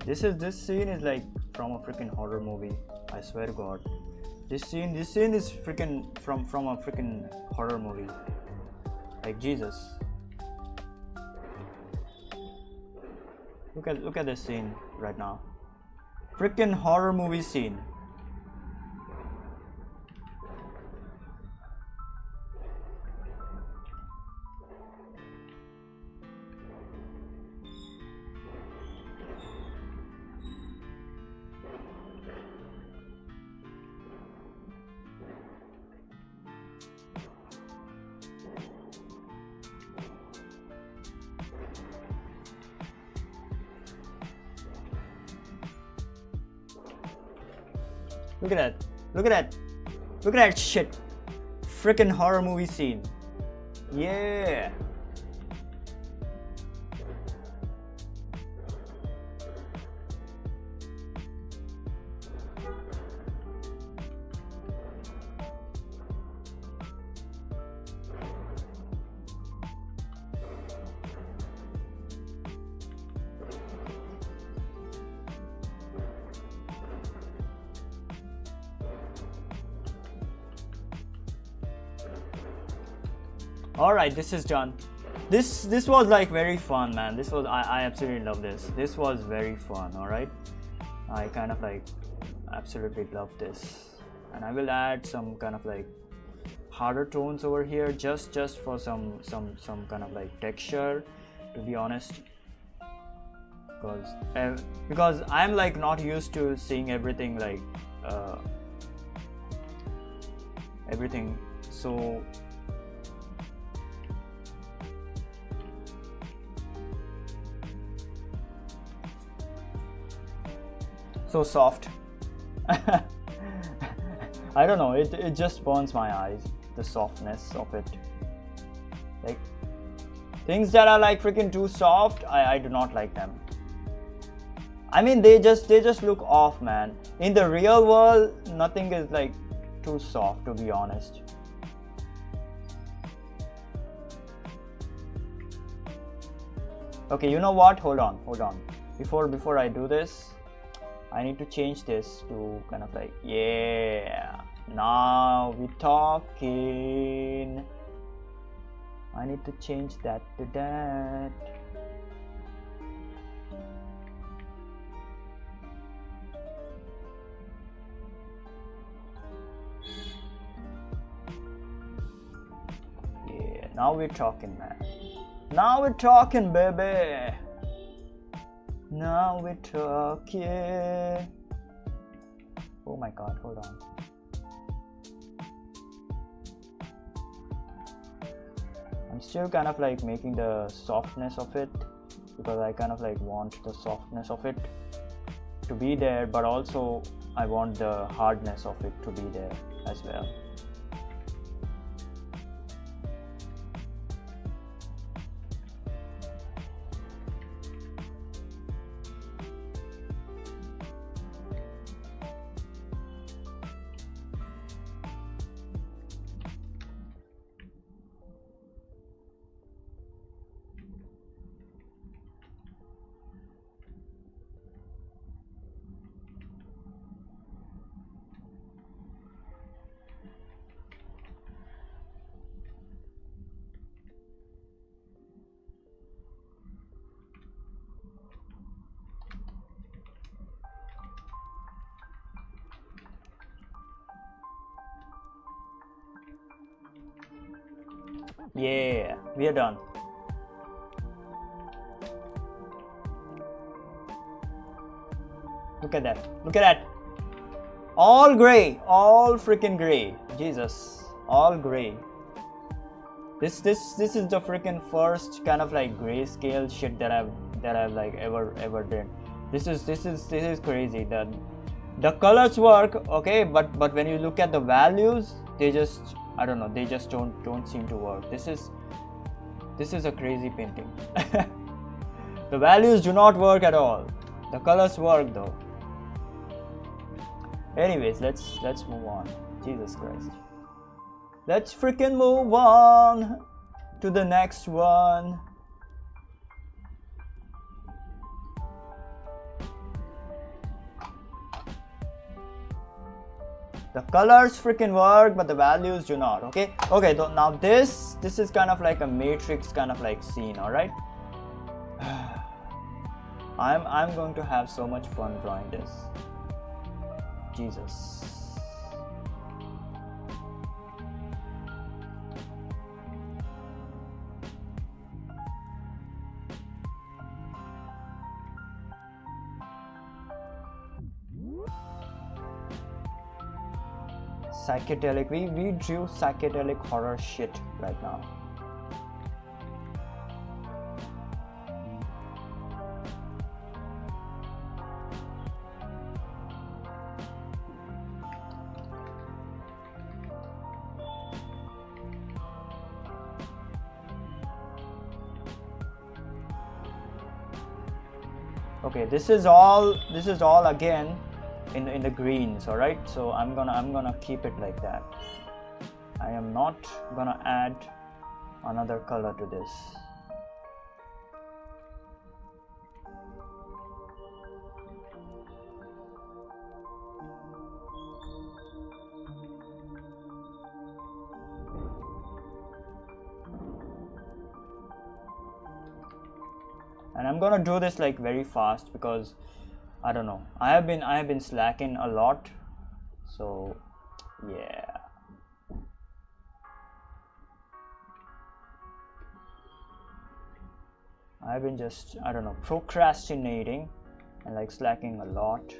This scene is like from a freaking horror movie. I swear to God, this scene is freaking from a freaking horror movie. Like Jesus. Look at this scene right now. Freaking horror movie scene. Look at that. Look at that. Look at that shit. Freaking horror movie scene. Yeah. Alright, this is done. This was like very fun, man. This was I absolutely love this. This was very fun. Alright, I kind of like absolutely love this, and I will add some kind of like harder tones over here, just for some kind of like texture, to be honest, because I'm like not used to seeing everything like everything so soft. I don't know, it just burns my eyes, the softness of it. Like things that are like freaking too soft, I do not like them. I mean, they just look off, man. In the real world, nothing is like too soft, to be honest. Okay, you know what? Hold on. Before I do this, I need to change this to kind of like, yeah, now we talking. I need to change that to that. Yeah, now we're talking, man. Now we're talking, baby. Now we're talking. Oh my god, hold on. I'm still kind of like making the softness of it, because I kind of like want the softness of it to be there, but also I want the hardness of it to be there as well. Yeah, we are done. Look at that. Look at that. All gray. All freaking gray. Jesus. All gray. This is the freaking first kind of like grayscale shit that I've like ever did. This is crazy. The colors work, okay, but when you look at the values, they just, I don't know, they just don't seem to work. This is a crazy painting. The values do not work at all. The colors work though. Anyways, let's move on. Jesus Christ. Let's freaking move on to the next one. The colors freaking work, but the values do not. Okay, so now this is kind of like a matrix kind of like scene. All right. I'm going to have so much fun drawing this. Jesus. Psychedelic. We drew psychedelic horror shit right now. Okay, this is all again in the greens. All right, so I'm gonna keep it like that. I am not gonna add another color to this. And I'm gonna do this like very fast because I don't know, I have been slacking a lot, so yeah. I've been just, I don't know, procrastinating and like slacking a lot.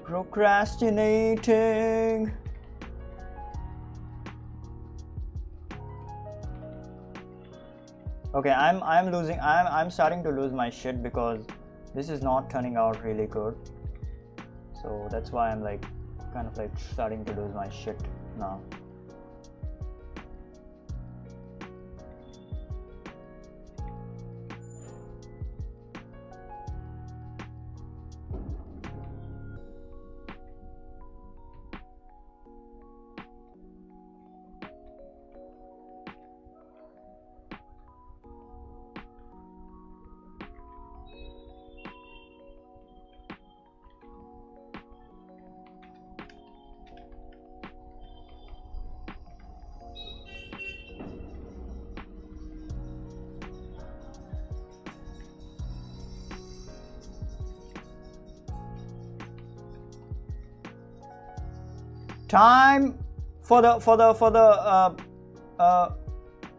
Procrastinating. Okay, I'm starting to lose my shit because this is not turning out really good. So that's why I'm like kind of like starting to lose my shit now. Time for the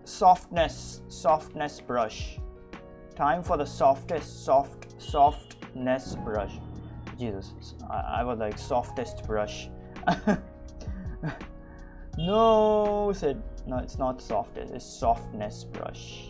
softness brush. Time for the softness brush. Jesus, I was like softest brush. No, said no. It's not softest. It's softness brush.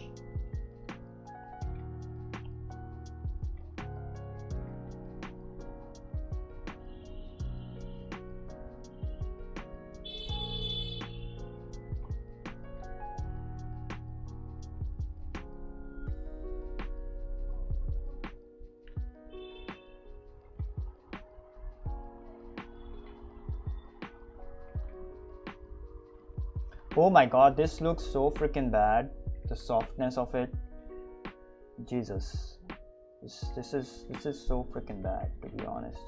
Oh my god, this looks so freaking bad. The softness of it. Jesus. This is so freaking bad, to be honest.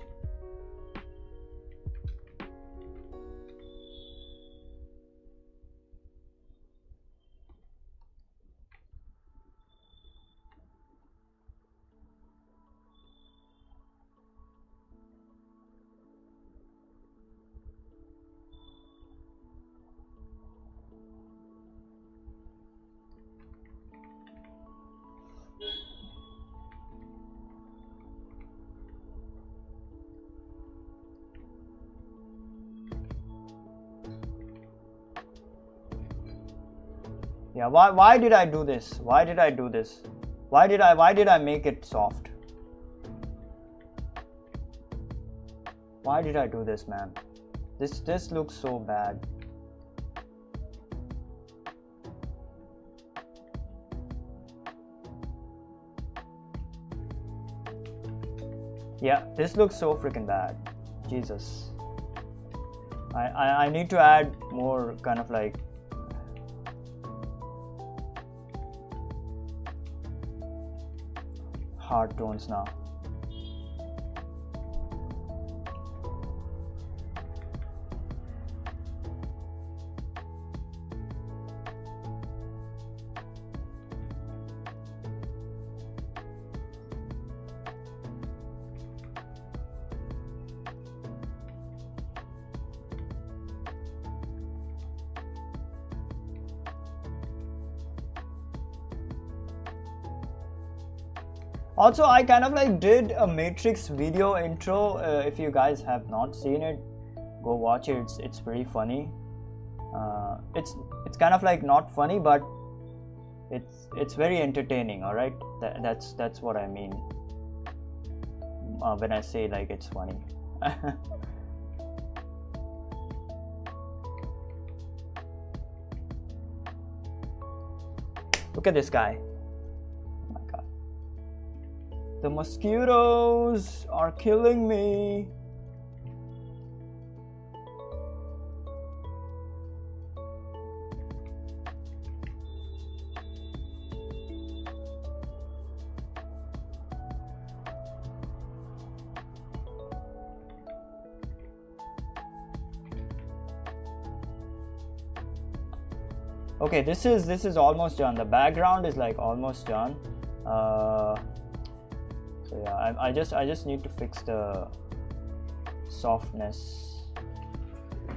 Yeah, why did I do this? Why did I do this? Why did I make it soft? Why did I do this, man? This looks so bad. Yeah, this looks so freaking bad. Jesus. I need to add more kind of like hard tones now. Also, I kind of like did a Matrix video intro. If you guys have not seen it, go watch it. It's pretty funny. It's kind of like not funny, but it's very entertaining. All right, that's what I mean when I say like it's funny. Look at this guy. Oh my god. The mosquitoes are killing me. Okay, this is almost done. The background is like almost done. So yeah, I just need to fix the softness.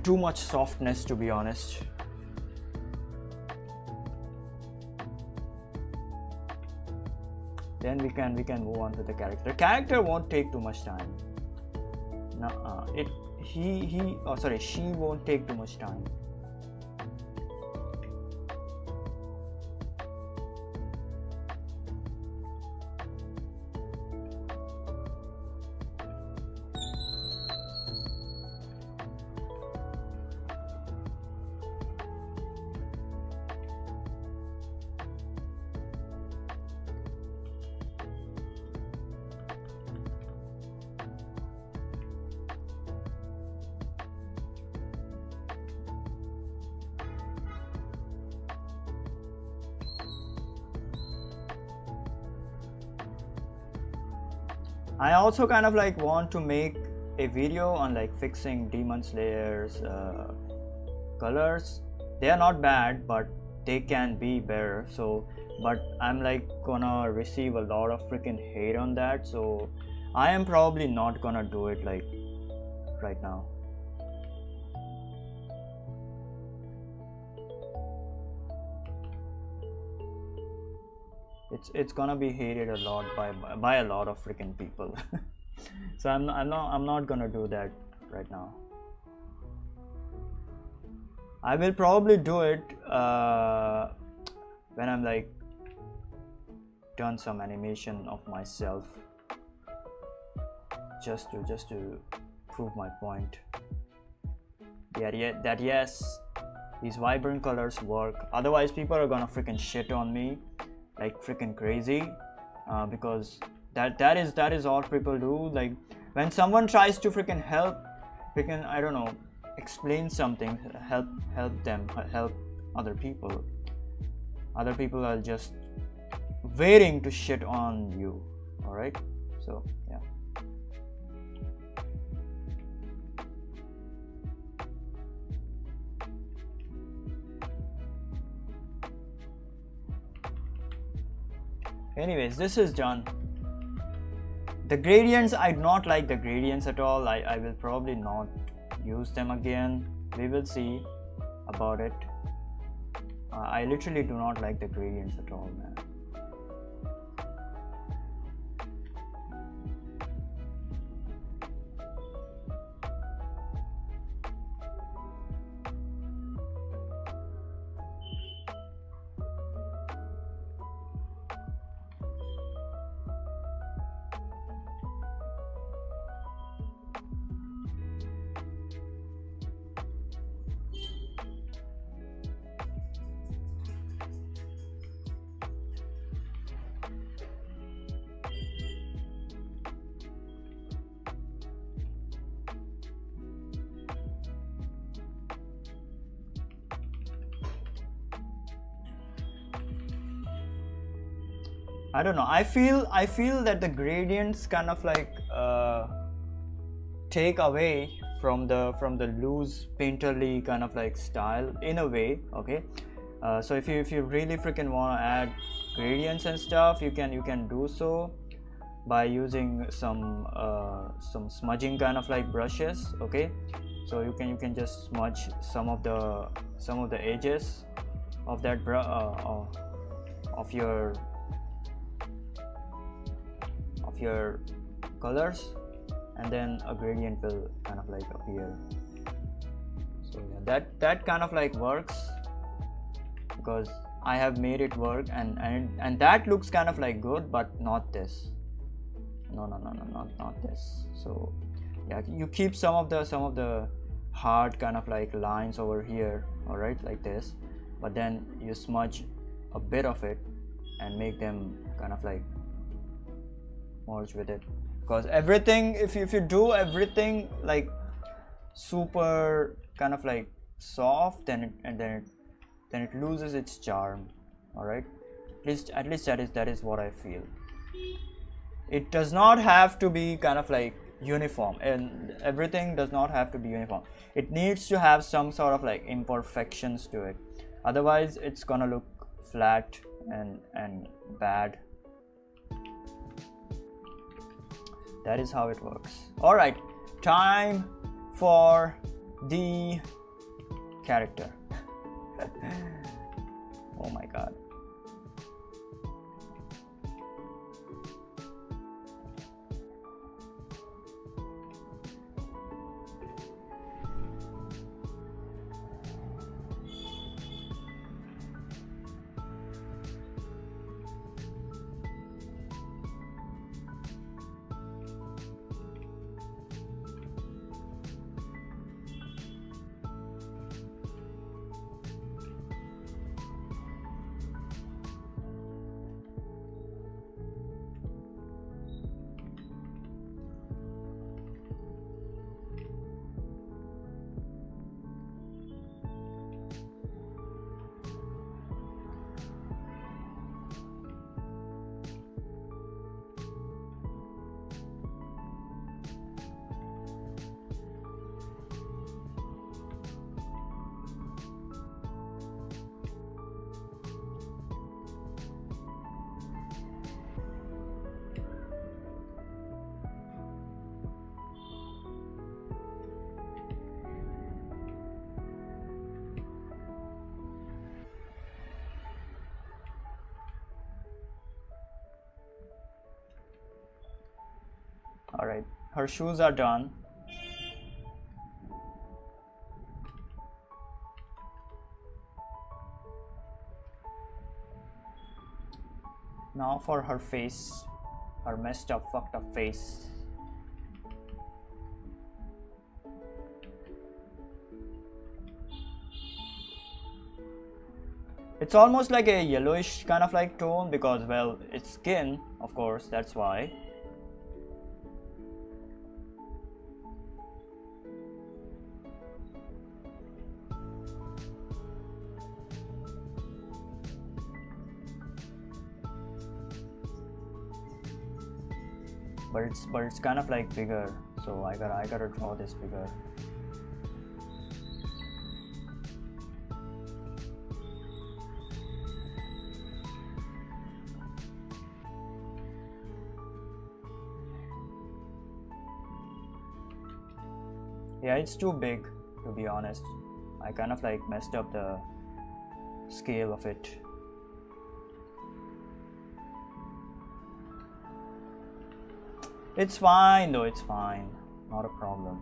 Too much softness, to be honest. Then we can move on to the character. The character won't take too much time. No, she won't take too much time. I also kind of like want to make a video on like fixing Demon Slayer's colors. They are not bad, but they can be better. So, but I'm like gonna receive a lot of freaking hate on that. So I am probably not gonna do it like right now. It's gonna be hated a lot by a lot of freaking people. So I'm not gonna do that right now. I will probably do it when I'm like done some animation of myself, just to prove my point. That yes, these vibrant colors work. Otherwise, people are gonna freaking shit on me like freaking crazy, because that is all people do. Like when someone tries to freaking help, freaking, I don't know, explain something, help them, help other people are just waiting to shit on you. All right, so yeah. Anyways, this is done. The gradients, I do not like the gradients at all. I will probably not use them again. We will see about it. I literally do not like the gradients at all, man. I don't know. I feel that the gradients kind of like take away from the loose painterly kind of like style in a way. Okay, so if you really freaking want to add gradients and stuff, you can do so by using some smudging kind of like brushes. Okay, so you can just smudge some of the edges of that of your colors, and then a gradient will kind of like appear. So yeah, that kind of like works. because I have made it work, and that looks kind of like good, but not this. No, not this. So yeah, you keep some of the hard kind of like lines over here, all right, like this, but then you smudge a bit of it and make them kind of like merge with it, because everything, if you do everything like super kind of like soft, then it loses its charm. All right, at least that is what I feel. It does not have to be kind of like uniform, and everything does not have to be uniform. It needs to have some sort of like imperfections to it, otherwise it's gonna look flat and bad. That is how it works. All right, time for the character. Oh my god. All right, her shoes are done. Now for her face, her messed up, fucked up face. It's almost like a yellowish kind of like tone, because, well, it's skin, of course, that's why. But it's kind of like bigger, so I gotta draw this bigger. Yeah, it's too big, to be honest. I kind of like messed up the scale of it. It's fine though, it's fine, not a problem.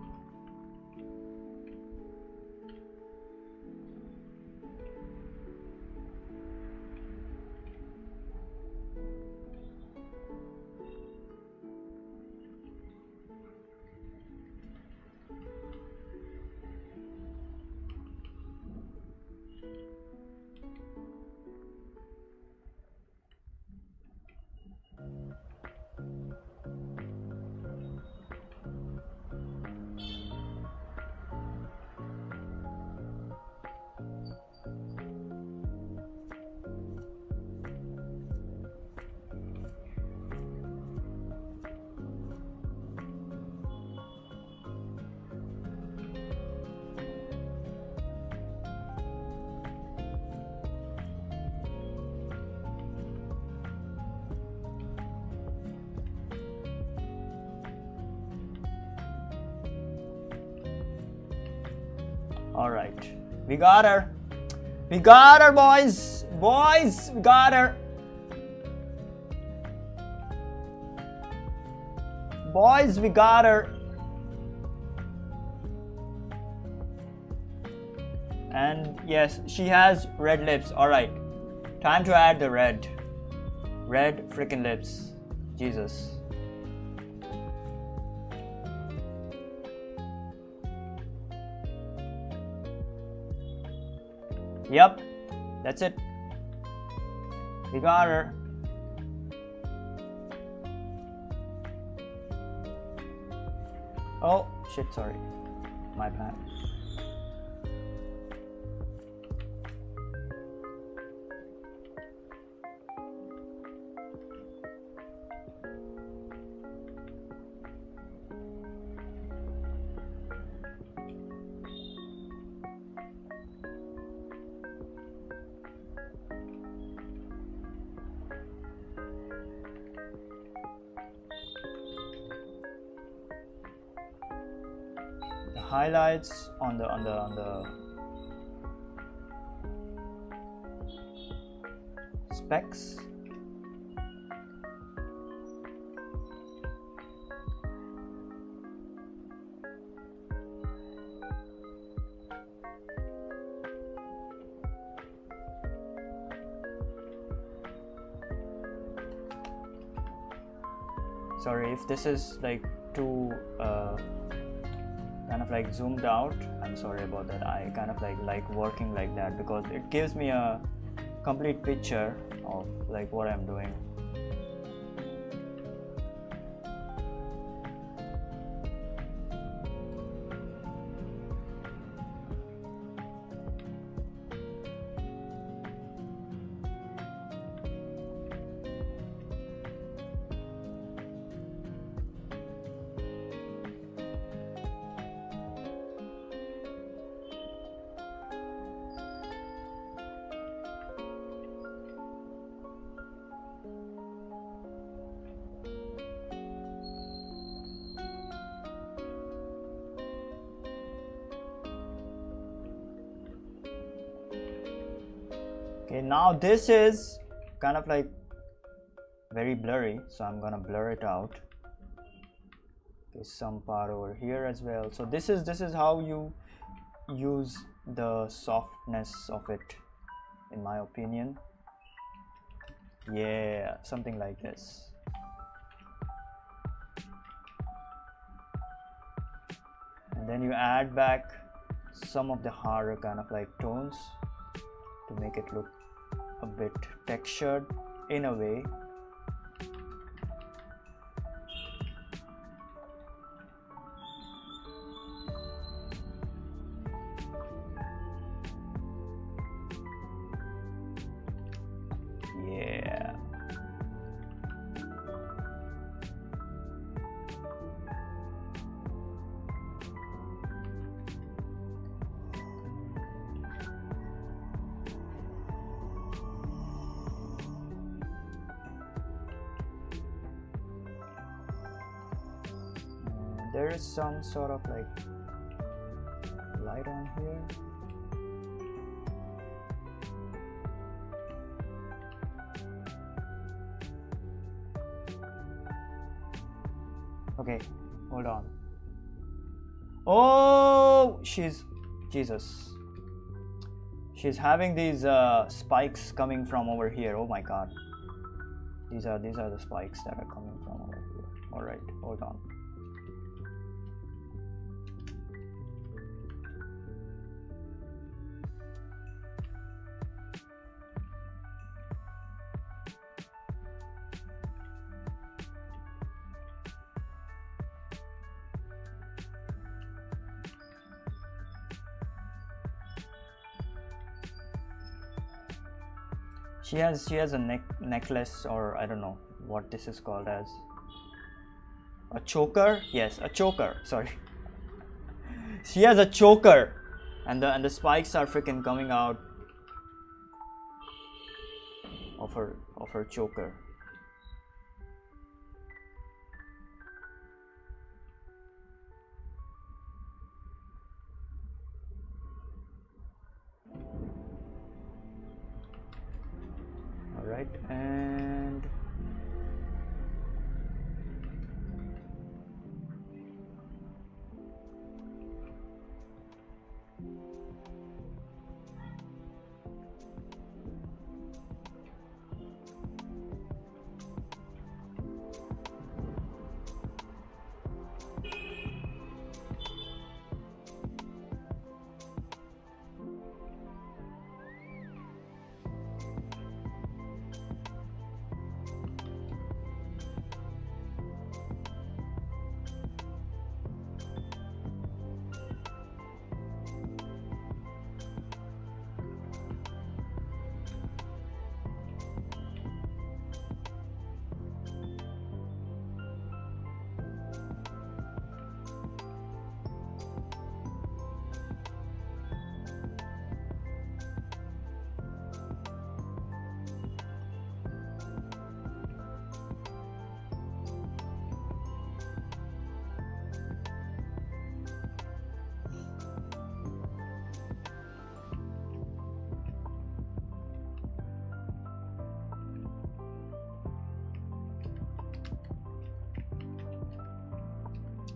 All right, we got her. We got her, boys. Boys, we got her. Boys, we got her. And yes, she has red lips. Alright, time to add the red freaking lips. Jesus. Yep, that's it. We got her. Oh shit, sorry, my bad. Highlights on the specs. Sorry if this is like too kind of like zoomed out. I'm sorry about that. I kind of like working like that because it gives me a complete picture of like what I'm doing. Okay, now this is kind of like very blurry, so I'm gonna blur it out. Okay, some part over here as well. So this is how you use the softness of it, in my opinion. Yeah, something like this. And then you add back some of the harder kind of like tones to make it look a bit textured in a way. Yeah. There is some sort of like light on here. Okay, hold on. Oh, Jesus. She's having these spikes coming from over here. Oh my god. These are the spikes that are coming from over here. All right, hold on. She has a necklace, or I don't know what this is called as. A choker? Yes, a choker. Sorry. She has a choker, and the spikes are freaking coming out of her choker. All right, and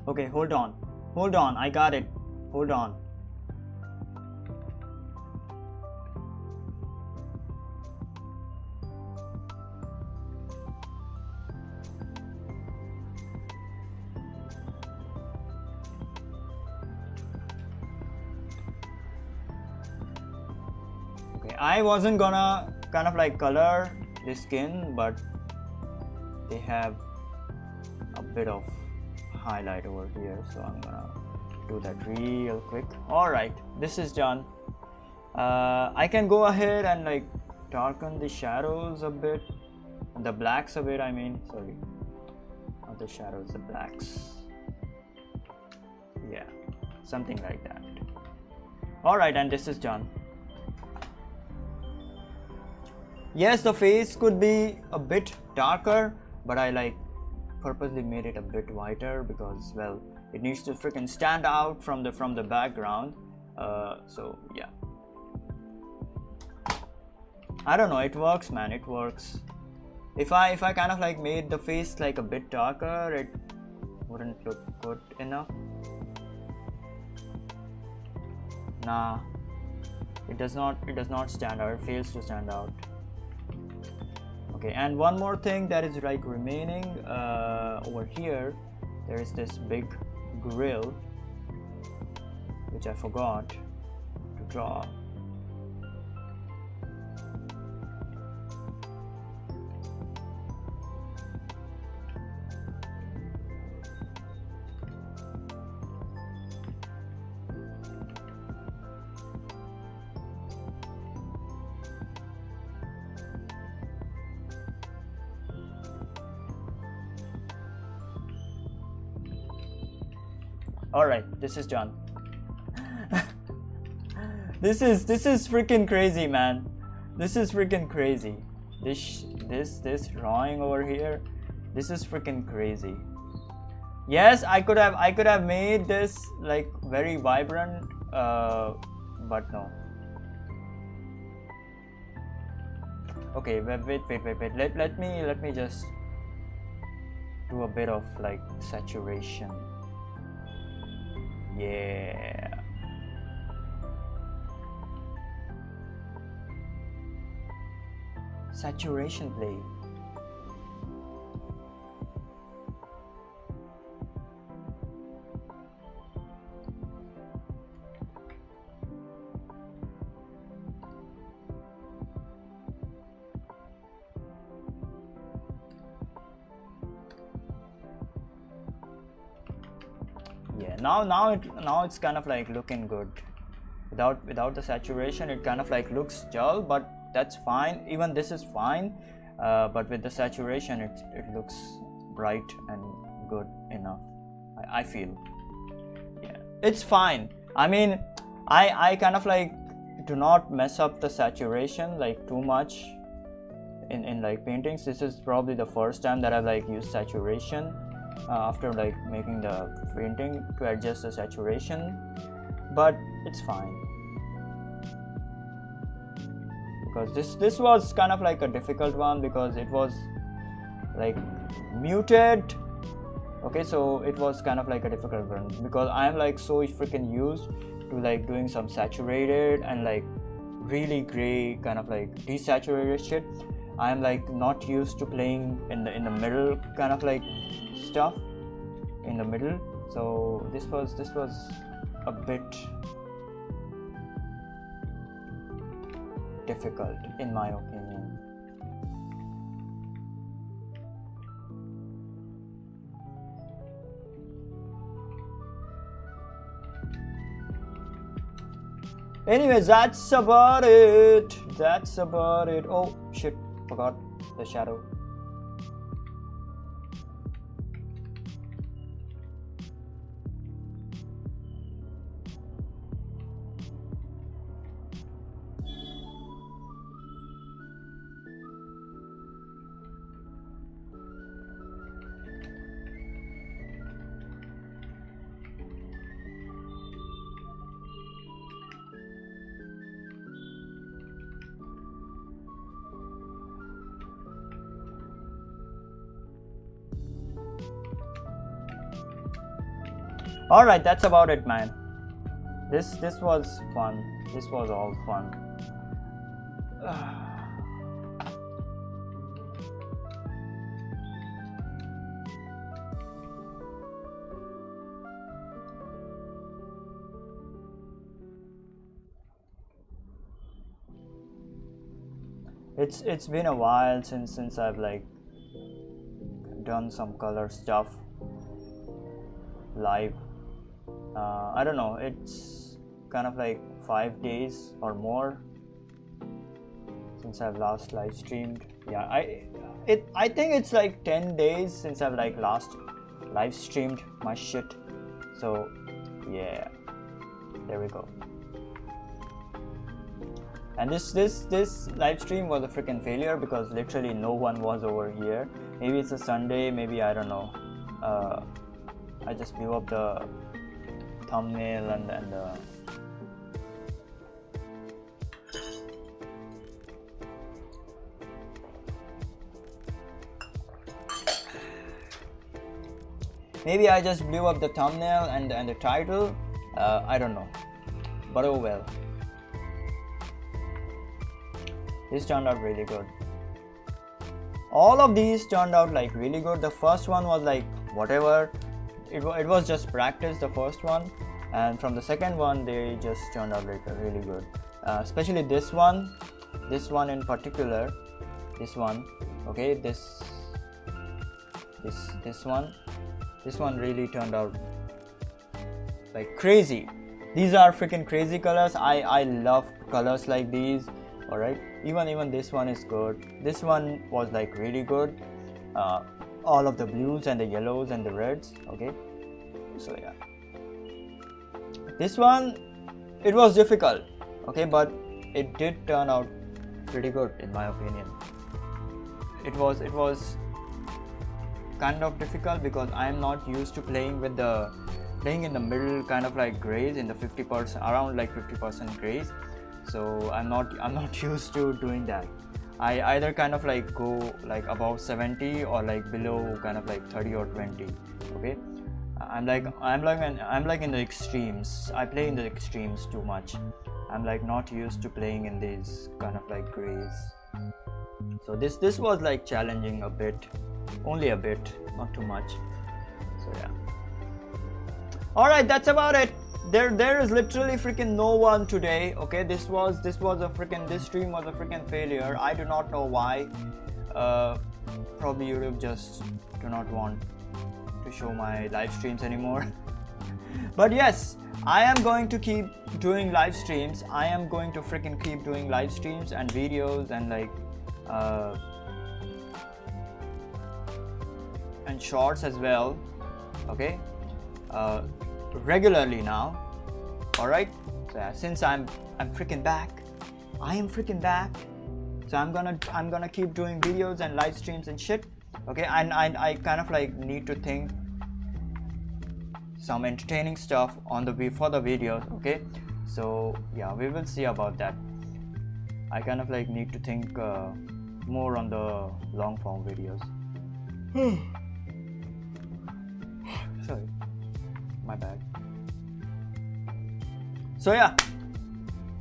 Okay, hold on, I got it, hold on. Okay, I wasn't gonna kind of like color the skin, but they have a bit of highlight over here, so I'm gonna do that real quick. All right, this is done. I can go ahead and like darken the shadows a bit, the blacks a bit, I mean, sorry, not the shadows, the blacks. Yeah, something like that. All right, and this is done. Yes, the face could be a bit darker, but I like purposely made it a bit whiter because, well, it needs to freaking stand out from the background. So yeah, I don't know, it works, man, it works. If I kind of like made the face like a bit darker, it wouldn't look good enough. Nah, it does not stand out, it fails to stand out. Okay, and one more thing that is like remaining over here, there is this big grill which I forgot to draw. All right, this is done. This is freaking crazy, man. This is freaking crazy. This drawing over here, this is freaking crazy. Yes, I could have made this like very vibrant, but no. Okay, wait. Let me just do a bit of like saturation. Yeah. Saturation play. Yeah, now it's kind of like looking good. Without the saturation, it kind of like looks dull, but that's fine. Even this is fine, but with the saturation, it looks bright and good enough. I feel. Yeah, it's fine. I mean, I kind of like do not mess up the saturation like too much in like paintings. This is probably the first time that I've like used saturation after like making the painting to adjust the saturation, but it's fine because this was kind of like a difficult one because it was like muted. Okay, so it was kind of like a difficult one because I'm like so freaking used to like doing some saturated and like really gray kind of like desaturated shit. I'm like not used to playing in the middle kind of like stuff in the middle, so this was a bit difficult in my opinion. Anyways, that's about it. Oh shit, forgot the shadow. All right, that's about it, man. This was fun. This was all fun. It's been a while since I've like done some color stuff live. I don't know, it's kind of like 5 days or more since I've last live streamed. Yeah, I think it's like 10 days since I've like last live streamed my shit. So yeah, there we go. And this live stream was a freaking failure because literally no one was over here. Maybe it's a Sunday, maybe, I don't know. I just blew up the thumbnail and maybe I just blew up the thumbnail and the title. I don't know, but oh well. This turned out really good. All of these turned out like really good. The first one was like whatever. It was just practice, the first one, and from the second one they just turned out like really good. Especially this one in particular. This one, okay. This one really turned out like crazy. These are freaking crazy colors. I love colors like these. All right, even this one is good. This one was like really good. All of the blues and the yellows and the reds. Okay, so yeah, this one, it was difficult. Okay, but it did turn out pretty good in my opinion. It was kind of difficult because I am not used to playing in the middle kind of like grays, in the 50%, around like 50% grays. So I'm not used to doing that. I either kind of like go like above 70 or like below kind of like 30 or 20. Okay, I'm like in the extremes. I play in the extremes too much. I'm like not used to playing in these kind of like grays. So this was like challenging a bit, only a bit, not too much. So yeah. All right, that's about it. There is literally freaking no one today. Okay, this stream was a freaking failure. I do not know why. Probably YouTube just do not want to show my live streams anymore. But yes, I am going to keep doing live streams. I am going to freaking keep doing live streams and videos and like and shorts as well. Okay, regularly now. All right, so yeah, since I'm freaking back, I am freaking back. So I'm gonna keep doing videos and live streams and shit. Okay, and I kind of like need to think some entertaining stuff on for the videos. Okay, so yeah, we will see about that. I kind of like need to think more on the long form videos. Sorry, my bad. So yeah,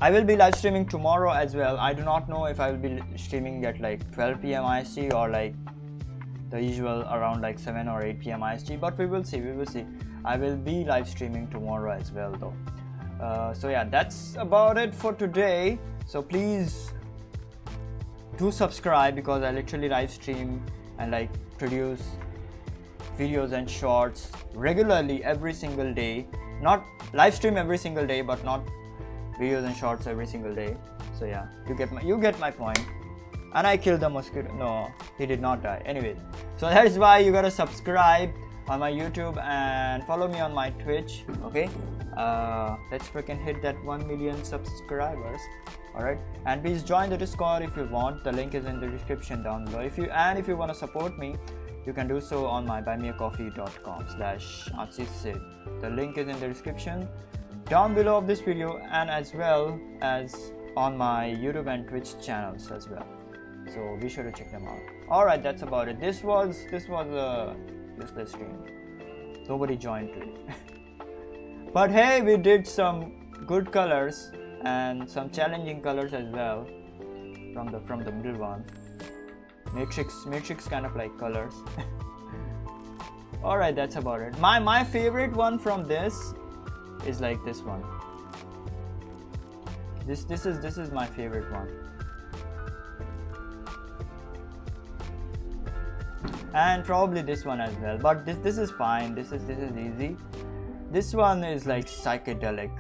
I will be live streaming tomorrow as well. I do not know if I will be streaming at like 12 PM IST or like the usual around like 7 or 8 PM IST, but we will see. I will be live streaming tomorrow as well though. So yeah, that's about it for today. So please do subscribe because I literally live stream and like produce videos and shorts regularly every single day. Not live stream every single day, but not videos and shorts every single day. So yeah, you get my point. And I killed the mosquito. No, he did not die. Anyway, so that is why you gotta subscribe on my YouTube and follow me on my Twitch. Okay, let's freaking hit that 1 million subscribers. All right, and please join the Discord if you want. The link is in the description down below. If you want to support me, you can do so on my buymeacoffee.com/ArtsySIDDD. The link is in the description down below of this video, and as well as on my YouTube and Twitch channels as well. So be sure to check them out. All right, that's about it. This was a useless stream. Nobody joined today. But hey, we did some good colors and some challenging colors as well from the middle one. Matrix kind of like colors. All right, that's about it. My favorite one from this is like this one. This is my favorite one. And probably this one as well, but this is fine. This is easy. This one is like psychedelic.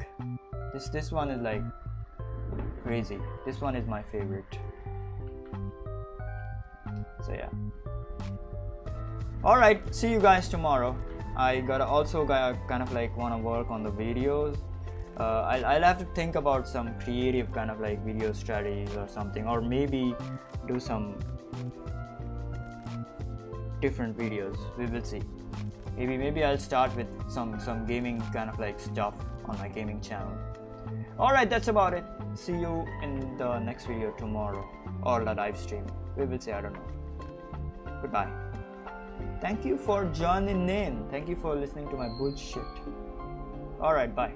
This one is like crazy. This one is my favorite. So yeah. All right, see you guys tomorrow. I also kind of like want to work on the videos. I'll have to think about some creative kind of like video strategies or something, or maybe do some different videos. We will see. Maybe I'll start with some gaming kind of like stuff on my gaming channel. Alright, that's about it. See you in the next video tomorrow, or the live stream. We will see, I don't know. Goodbye. Thank you for joining in. Thank you for listening to my bullshit. Alright, bye.